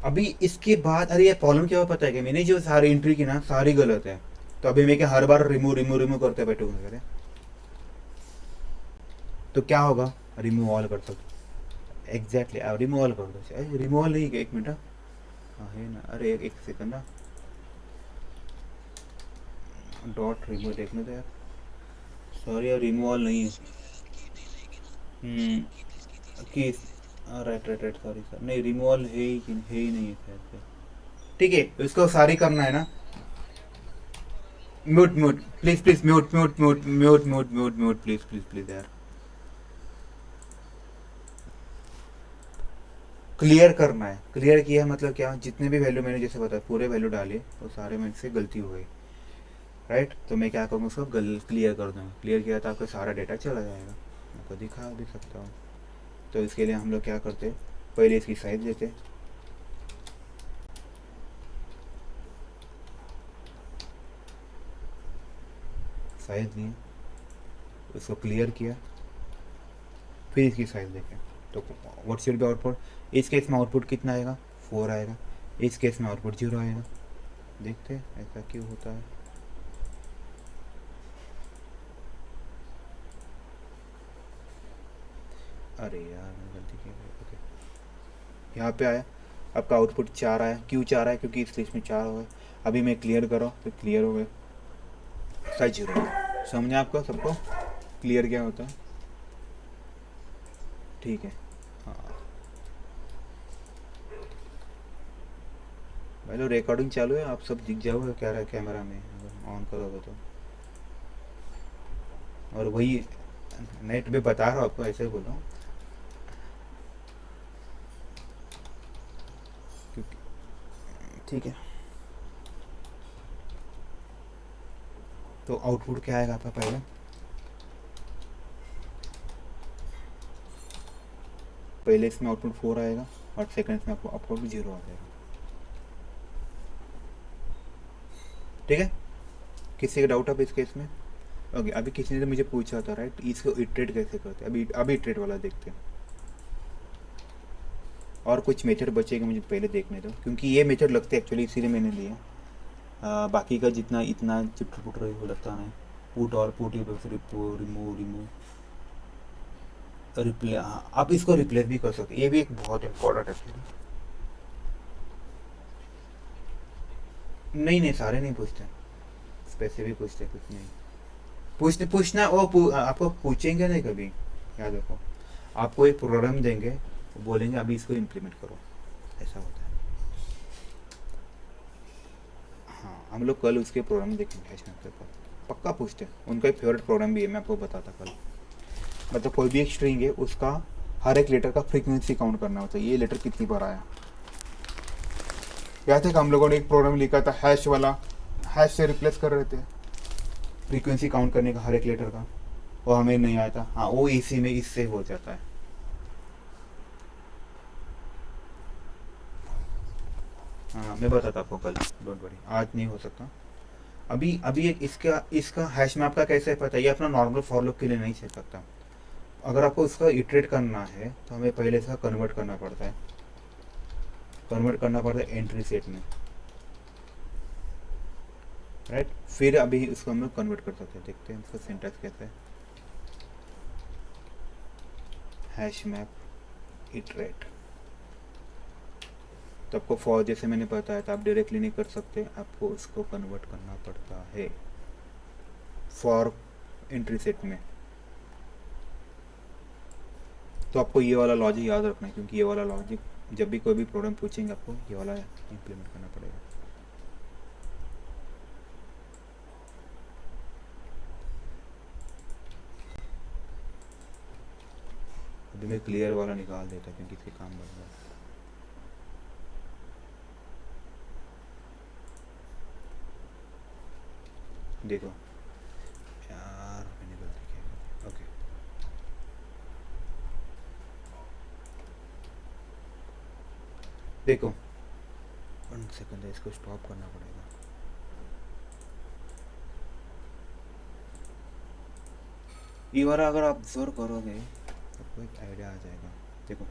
अभी इसके बाद, अरे ये प्रॉब्लम क्या हुआ पता है कि मैंने जो सारी एंट्री की ना, सारी गलत है। तो अभी मैं क्या हर बार रिमूव रिमूव रिमूव करते बैठूंगा करे, तो क्या होगा, रिमूव ऑल कर सकते। एग्जैक्टली, आप रिमूव ऑल कर दो। रिमूव ऑल नहीं, एक मिनट। हाँ है ना, अरे एक सेकंड ना, डॉट रिमूव देखने दो यार। सॉरी यार, रिमूव ऑल नहीं है। कि right right right, sorry sir, नहीं रिमूव ऑल है ही नहीं है शायद से। ठीक है, इसको सारी करना है ना। Mute mute please please, mute mute mute mute mute mute mute please please please यार। क्लियर करना है। क्लियर किया मतलब क्या, जितने भी वैल्यू मैंने जैसे बताया पूरे वैल्यू डाले, वो सारे में से गलती हो गई, राइट। तो मैं क्या करूँगा, उसको क्लियर कर दूँगा। क्लियर किया तो आपका सारा डेटा चला जाएगा। मैं आपको दिखा भी सकता हूँ। तो इसके लिए हम लोग क्या करते, पहले इसकी साइज देते। साइज लिए, उसको क्लियर किया, फिर इसकी साइज देखें। तो व्हाट्स विल बी आउटपुट। इस केस में आउटपुट कितना आएगा, 4 आएगा। इस केस में आउटपुट 0 आएगा। देखते हैं ऐसा क्यों होता है। अरे यार, मैंने गलती की है। ओके, यहाँ पे आया, आपका आउटपुट 4 आया। क्यों 4 आया, क्योंकि इस लिस्ट में 4 हो गए। अभी मैं क्लियर करो तो क्लियर हो गए, साइज 0 है। समझे आपको सबको क्लियर क्या होता है। ठीक है, हाँ भाई, लो रिकॉर्डिंग चालू है, आप सब दिख जाओगे क्या रहा है कैमरा में, अगर ऑन करोगे तो। और वही नेट पे बता रहा हूँ आपको, ऐसे बोल रहा हूँ क्योंकि, ठीक है। तो आउटपुट क्या आएगा आपका, पहले इसमें आउटपुट 4 आएगा, और सेकंड इसमें आपको आउटपुट 0 आ जाएगा। ठीक है, किसी का डाउट अब इस केस में। ओके, अभी किसी ने तो मुझे पूछा था, राइट, इसको इटरेट कैसे करते हैं। अभी इटरेट वाला देखते हैं। और कुछ मेथड बचेगा, मुझे पहले देखने दो, क्योंकि ये मेथड लगते हैं एक्चुअली, इसीलिए मैंने लिया। बाकी का जितना इतना चिट्टर पुटर वो लगता नहीं। पुट और पुट, रिमूव रिमूव रिप्ले, हाँ आप इसको रिप्लेस भी कर सकते, ये भी एक बहुत इंपॉर्टेंट है। नहीं नहीं, सारे नहीं पूछते, स्पेसिफिक पूछते, कुछ नहीं पूछते। पूछना वो आपको पूछेंगे नहीं कभी, याद रखो। आपको एक प्रोग्राम देंगे, वो बोलेंगे अभी इसको इम्प्लीमेंट करो, ऐसा होता है। हाँ, हम लोग कल उसके प्रोग्राम देखेंगे हैशमैप के ऊपर, पक्का पूछते हैं। उनका एक फेवरेट प्रोग्राम भी है, मैं आपको बताता कल। मतलब कोई भी एक स्ट्रिंग है, उसका हर एक लेटर का फ्रीक्वेंसी काउंट करना होता है, ये लेटर कितनी बार आया। याद है कि हम लोगों ने एक प्रोग्राम लिखा था हैश वाला, हैश से रिप्लेस कर रहे थे फ्रीक्वेंसी काउंट करने का हर एक लेटर का, वो हमें नहीं आया था। हाँ, वो इसी में इससे हो जाता है। हाँ मैं बताता आपको कल, डोंट वरी, आज नहीं हो सकता। अभी अभी एक इसका इसका हैश मैप का कैसे पता है, ये अपना नॉर्मल फॉर लूप के लिए नहीं चल सकता। अगर आपको इसका इटरेट करना है तो हमें पहले इसका कन्वर्ट करना पड़ता है, कन्वर्ट करना पड़ता है एंट्री सेट में, राइट। फिर अभी इसको हम लोग कन्वर्ट कर सकते हैं, देखते हैं इसका सिंटैक्स कैसा है। हैश मैप इटरेट, तो आपको फॉर जैसे मैंने बताया था, आप डायरेक्टली नहीं कर सकते, आपको उसको कन्वर्ट करना पड़ता है फॉर एंट्री सेट में। तो आपको ये वाला लॉजिक याद रखना है, क्योंकि ये वाला लॉजिक जब भी कोई भी प्रॉब्लम पूछेंगे आपको ये वाला इम्प्लीमेंट करना पड़ेगा। अभी मैं क्लियर वाला निकाल देता क्योंकि इसके काम बढ़ रहा है। देखो यार मैंने गलती किया, ओके देखो 1 सेकंड है, इसको स्टॉप करना पड़ेगा। ये वाला अगर आप ऑब्जर्व करोगे आपको एक आइडिया आ जाएगा। देखो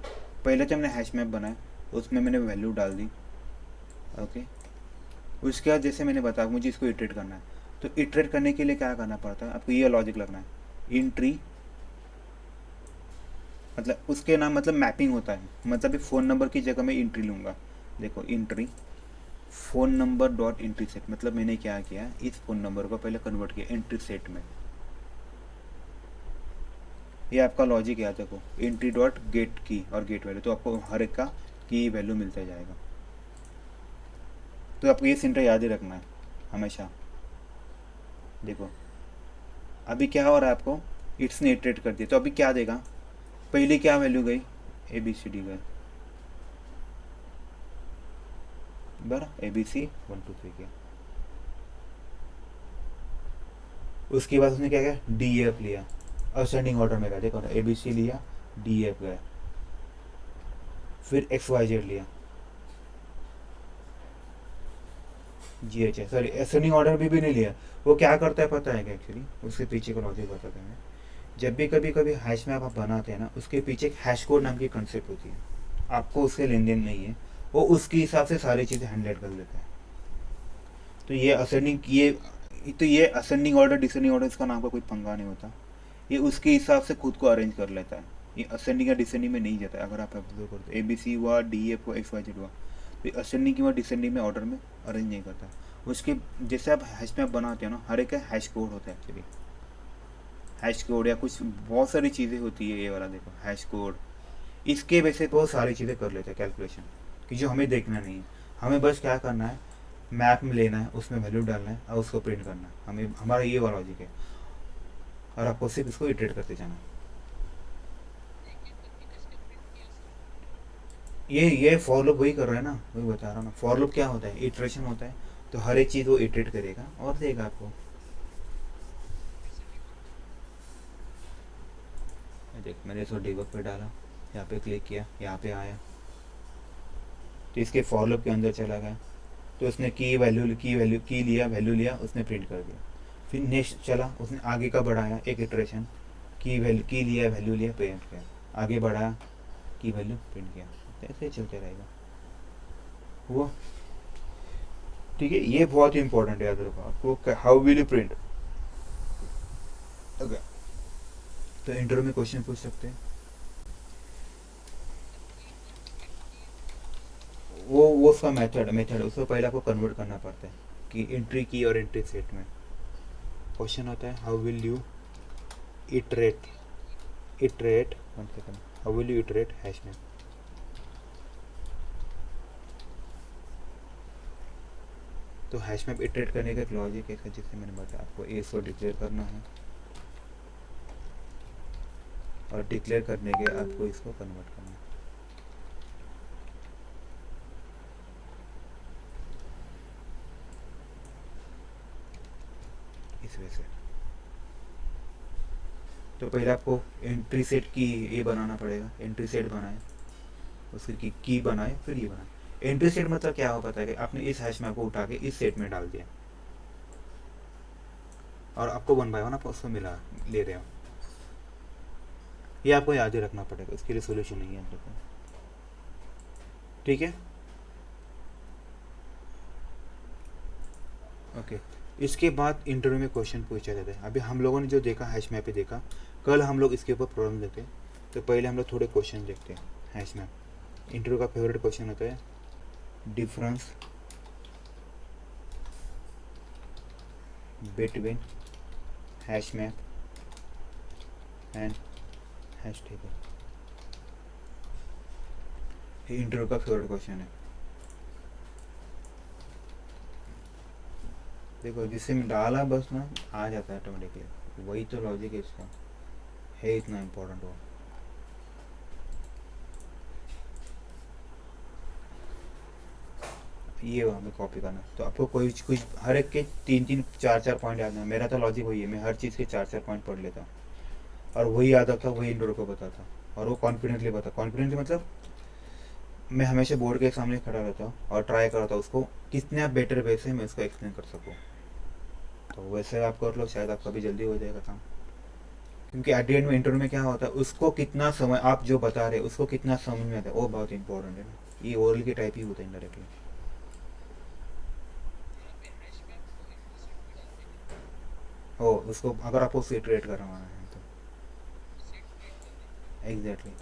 पहले जब मैंने हैश मैप बनाया उसमें मैंने वैल्यू डाल दी, ओके। उसके बाद जैसे मैंने बताया मुझे इसको इटरेट करना है, तो इटरेट करने के लिए क्या करना पड़ता है, आपको ये लॉजिक लगना है। इंट्री मतलब उसके नाम मतलब मैपिंग होता है, मतलब फ़ोन नंबर की जगह मैं इंट्री लूँगा। देखो entry phone number dot entry set, मतलब मैंने क्या किया, इस फ़ोन नंबर को पहले कन्वर्ट किया एंट्री सेट में। ये आपका लॉजिक है, देखो एंट्री डॉट गेट की और गेट वैल्यू, तो आपको हर एक का की वैल्यू मिलता जाएगा। तो आपको ये सिंटर याद ही रखना है हमेशा। देखो अभी क्या हो रहा है, आपको इट्स ने इटरेट कर दिया, तो अभी क्या देगा, पहले क्या वैल्यू गई, ए बी सी डी गए बराबर, ए बी सी 1 2 3 किया। उसके बाद उसने क्या किया, डी एफ लिया, असेंडिंग ऑर्डर में गया, देखो ए बी सी लिया, डी एफ गया, फिर एक्स वाई जेड लिया, जी एच है, सॉरी असेंडिंग ऑर्डर भी नहीं लिया। वो क्या करता है पता है क्या, एक्चुअली उसके पीछे का लॉजिक बताते हैं। जब भी कभी हैश मैप आप बनाते हैं ना, उसके पीछे एक हैश कोड नाम की कंसेप्ट होती है, आपको उससे लेन देन नहीं है, वो उसके हिसाब से सारी चीज़ें हैंडल कर लेता है। तो ये असेंडिंग ये असेंडिंग ऑर्डर डिसेंडिंग ऑर्डर इसका नाम का कोई पंगा नहीं होता, ये उसके हिसाब से खुद को अरेंज कर लेता है। ये असेंडिंग या डिसेंडिंग में नहीं जाता है। अगर आप ऑब्जर्व करते हो ए बी सी हुआ, डी एफ हुआ, एक्स वाई जेड हुआ, तो ये असेंडिंग की व डिसेंडिंग में ऑर्डर में अरेंज नहीं करता। उसके जैसे आप हैश मैप बनाते हो ना, हर एक का हैश कोड होता है एक्चुअली, हैश कोड या कुछ बहुत सारी चीज़ें होती है। ये वाला देखो हैश कोड, इसके वजह से बहुत सारी चीज़ें कर लेते हैं कैलकुलेशन, कि जो हमें देखना नहीं है। हमें बस क्या करना है, मैप में लेना है, उसमें वैल्यू डालना है और उसको प्रिंट करना है, हमें हमारा ये वाला लॉजिक है। और आपको सिर्फ इसको इटरेट करते जाना। ये फॉर लूप वही कर रहा है ना, वही बता रहा हूँ ना। फॉर लूप क्या होता है, इटरेशन होता है, तो हर एक चीज़ वो इटरेट करेगा और देगा आपको। देख मैंने इसको डिबग पे डाला, यहाँ पे क्लिक किया, यहाँ पे आया, तो इसके फॉर लूप के अंदर चला गया, तो उसने की लिया, वैल्यू लिया, उसने प्रिंट कर दिया। फिर नेक्स्ट चला, उसने आगे का बढ़ाया एक इटरेशन, की लिया, वैल्यू लिया, प्रिंट किया, आगे बढ़ाया, की वैल्यू प्रिंट किया, ऐसे चलते रहेगा वो। ठीक है, ये बहुत ही इंपॉर्टेंट है, याद रखो आपको, how will you print. Okay, तो इंटरव्यू में क्वेश्चन पूछ सकते हैं। वो उसका मेथड उसको पहले आपको कन्वर्ट करना पड़ता है कि एंट्री की और एंट्री सेट में। क्वेश्चन होता है how will you iterate, iterate 1 second, how will you iterate hash में। तो हैश मैप इटरेट करने का एक लॉजिक है, जिससे मैंने बताया आपको ए को डिक्लेयर करना है और डिक्लेयर करने के आपको इसको कन्वर्ट करना है। इस वजह से तो पहले आपको एंट्री सेट की ये बनाना पड़ेगा, एंट्री सेट बनाए, उसकी की बनाए, फिर ये बनाए। एंट्री सेट मतलब क्या हो पता है कि आपने इस हैश मैप को उठा के इस सेट में डाल दिया और आपको 1 बाय 1 आप उसको मिला ले रहे हो। ये आपको याद ही रखना पड़ेगा, इसके लिए सोल्यूशन नहीं है हम लोग को, ठीक है। ओके, इसके बाद इंटरव्यू में क्वेश्चन पूछा जाता है। अभी हम लोगों ने जो देखा हैश मैप पे देखा, कल हम लोग इसके ऊपर प्रॉब्लम देते हैं, तो पहले हम लोग थोड़े क्वेश्चन देखते हैं हैश मैप। इंटरव्यू का फेवरेट क्वेश्चन होता है difference between hash map and hash table. ये इंटरव्यू का फेवरेट क्वेश्चन है। देखो जिससे मैं डाला बस ना आ जाता है ऑटोमेटिकली, वही तो लॉजिक है इसका, है इतना इम्पोर्टेंट वो। ये हमें कॉपी करना, तो आपको कोई कुछ हर एक के 3-3 4-4 पॉइंट याद है। मेरा तो लॉजिक वही है, मैं हर चीज़ के 4-4 पॉइंट पढ़ लेता हूँ और वही याद रखता, वही इंटरव्यू को बताता और वो कॉन्फिडेंटली बता। कॉन्फिडेंटली मतलब मैं हमेशा बोर्ड के सामने खड़ा रहता हूँ और ट्राई करता हूँ उसको कितना बेटर वे से मैं उसको एक्सप्लेन कर सकूँ। तो वैसे आप कर लो, शायद आपका भी जल्दी हो जाएगा काम। क्योंकि एट द एंड में इंटरव्यू में क्या होता है, उसको कितना समय आप जो बता रहे उसको कितना समझ में आता है, वो बहुत इंपॉर्टेंट है ना। ये ओरल के टाइप ही होता है इनडायरेक्टली। हो उसको अगर आपको सीट रेट करवाना है तो एग्जैक्टली।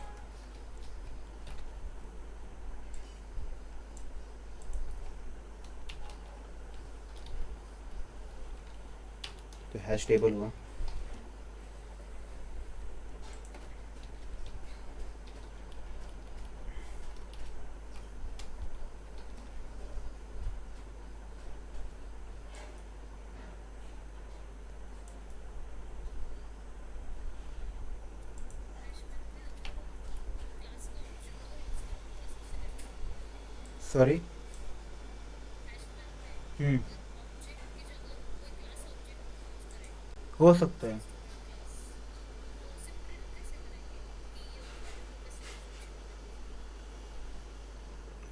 तो हैश टेबल हुआ। सॉरी। हम्म, हो सकता है।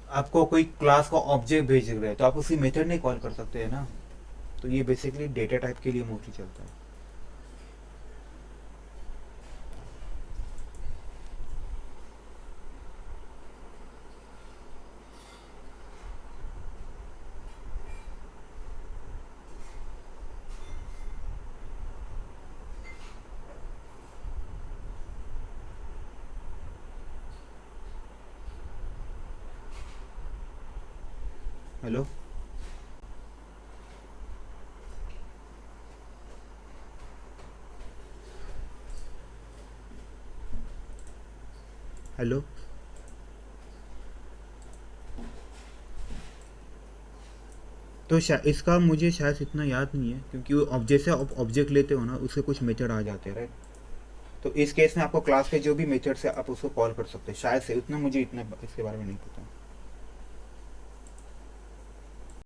आपको कोई क्लास का ऑब्जेक्ट भेज रहा है तो आप उसी मेथड नहीं कॉल कर सकते हैं ना। तो ये बेसिकली डेटा टाइप के लिए मोस्टली चलता है। Hello, hello. तो इसका मुझे शायद इतना याद नहीं है, क्योंकि वो जैसे आप ऑब्जेक्ट लेते हो ना उसके कुछ मेथड आ जाते हैं, राइट। तो इस केस में आपको क्लास के जो भी मेथड से आप उसको कॉल कर सकते हैं, शायद से। उतना मुझे इतना इसके बारे में नहीं पता।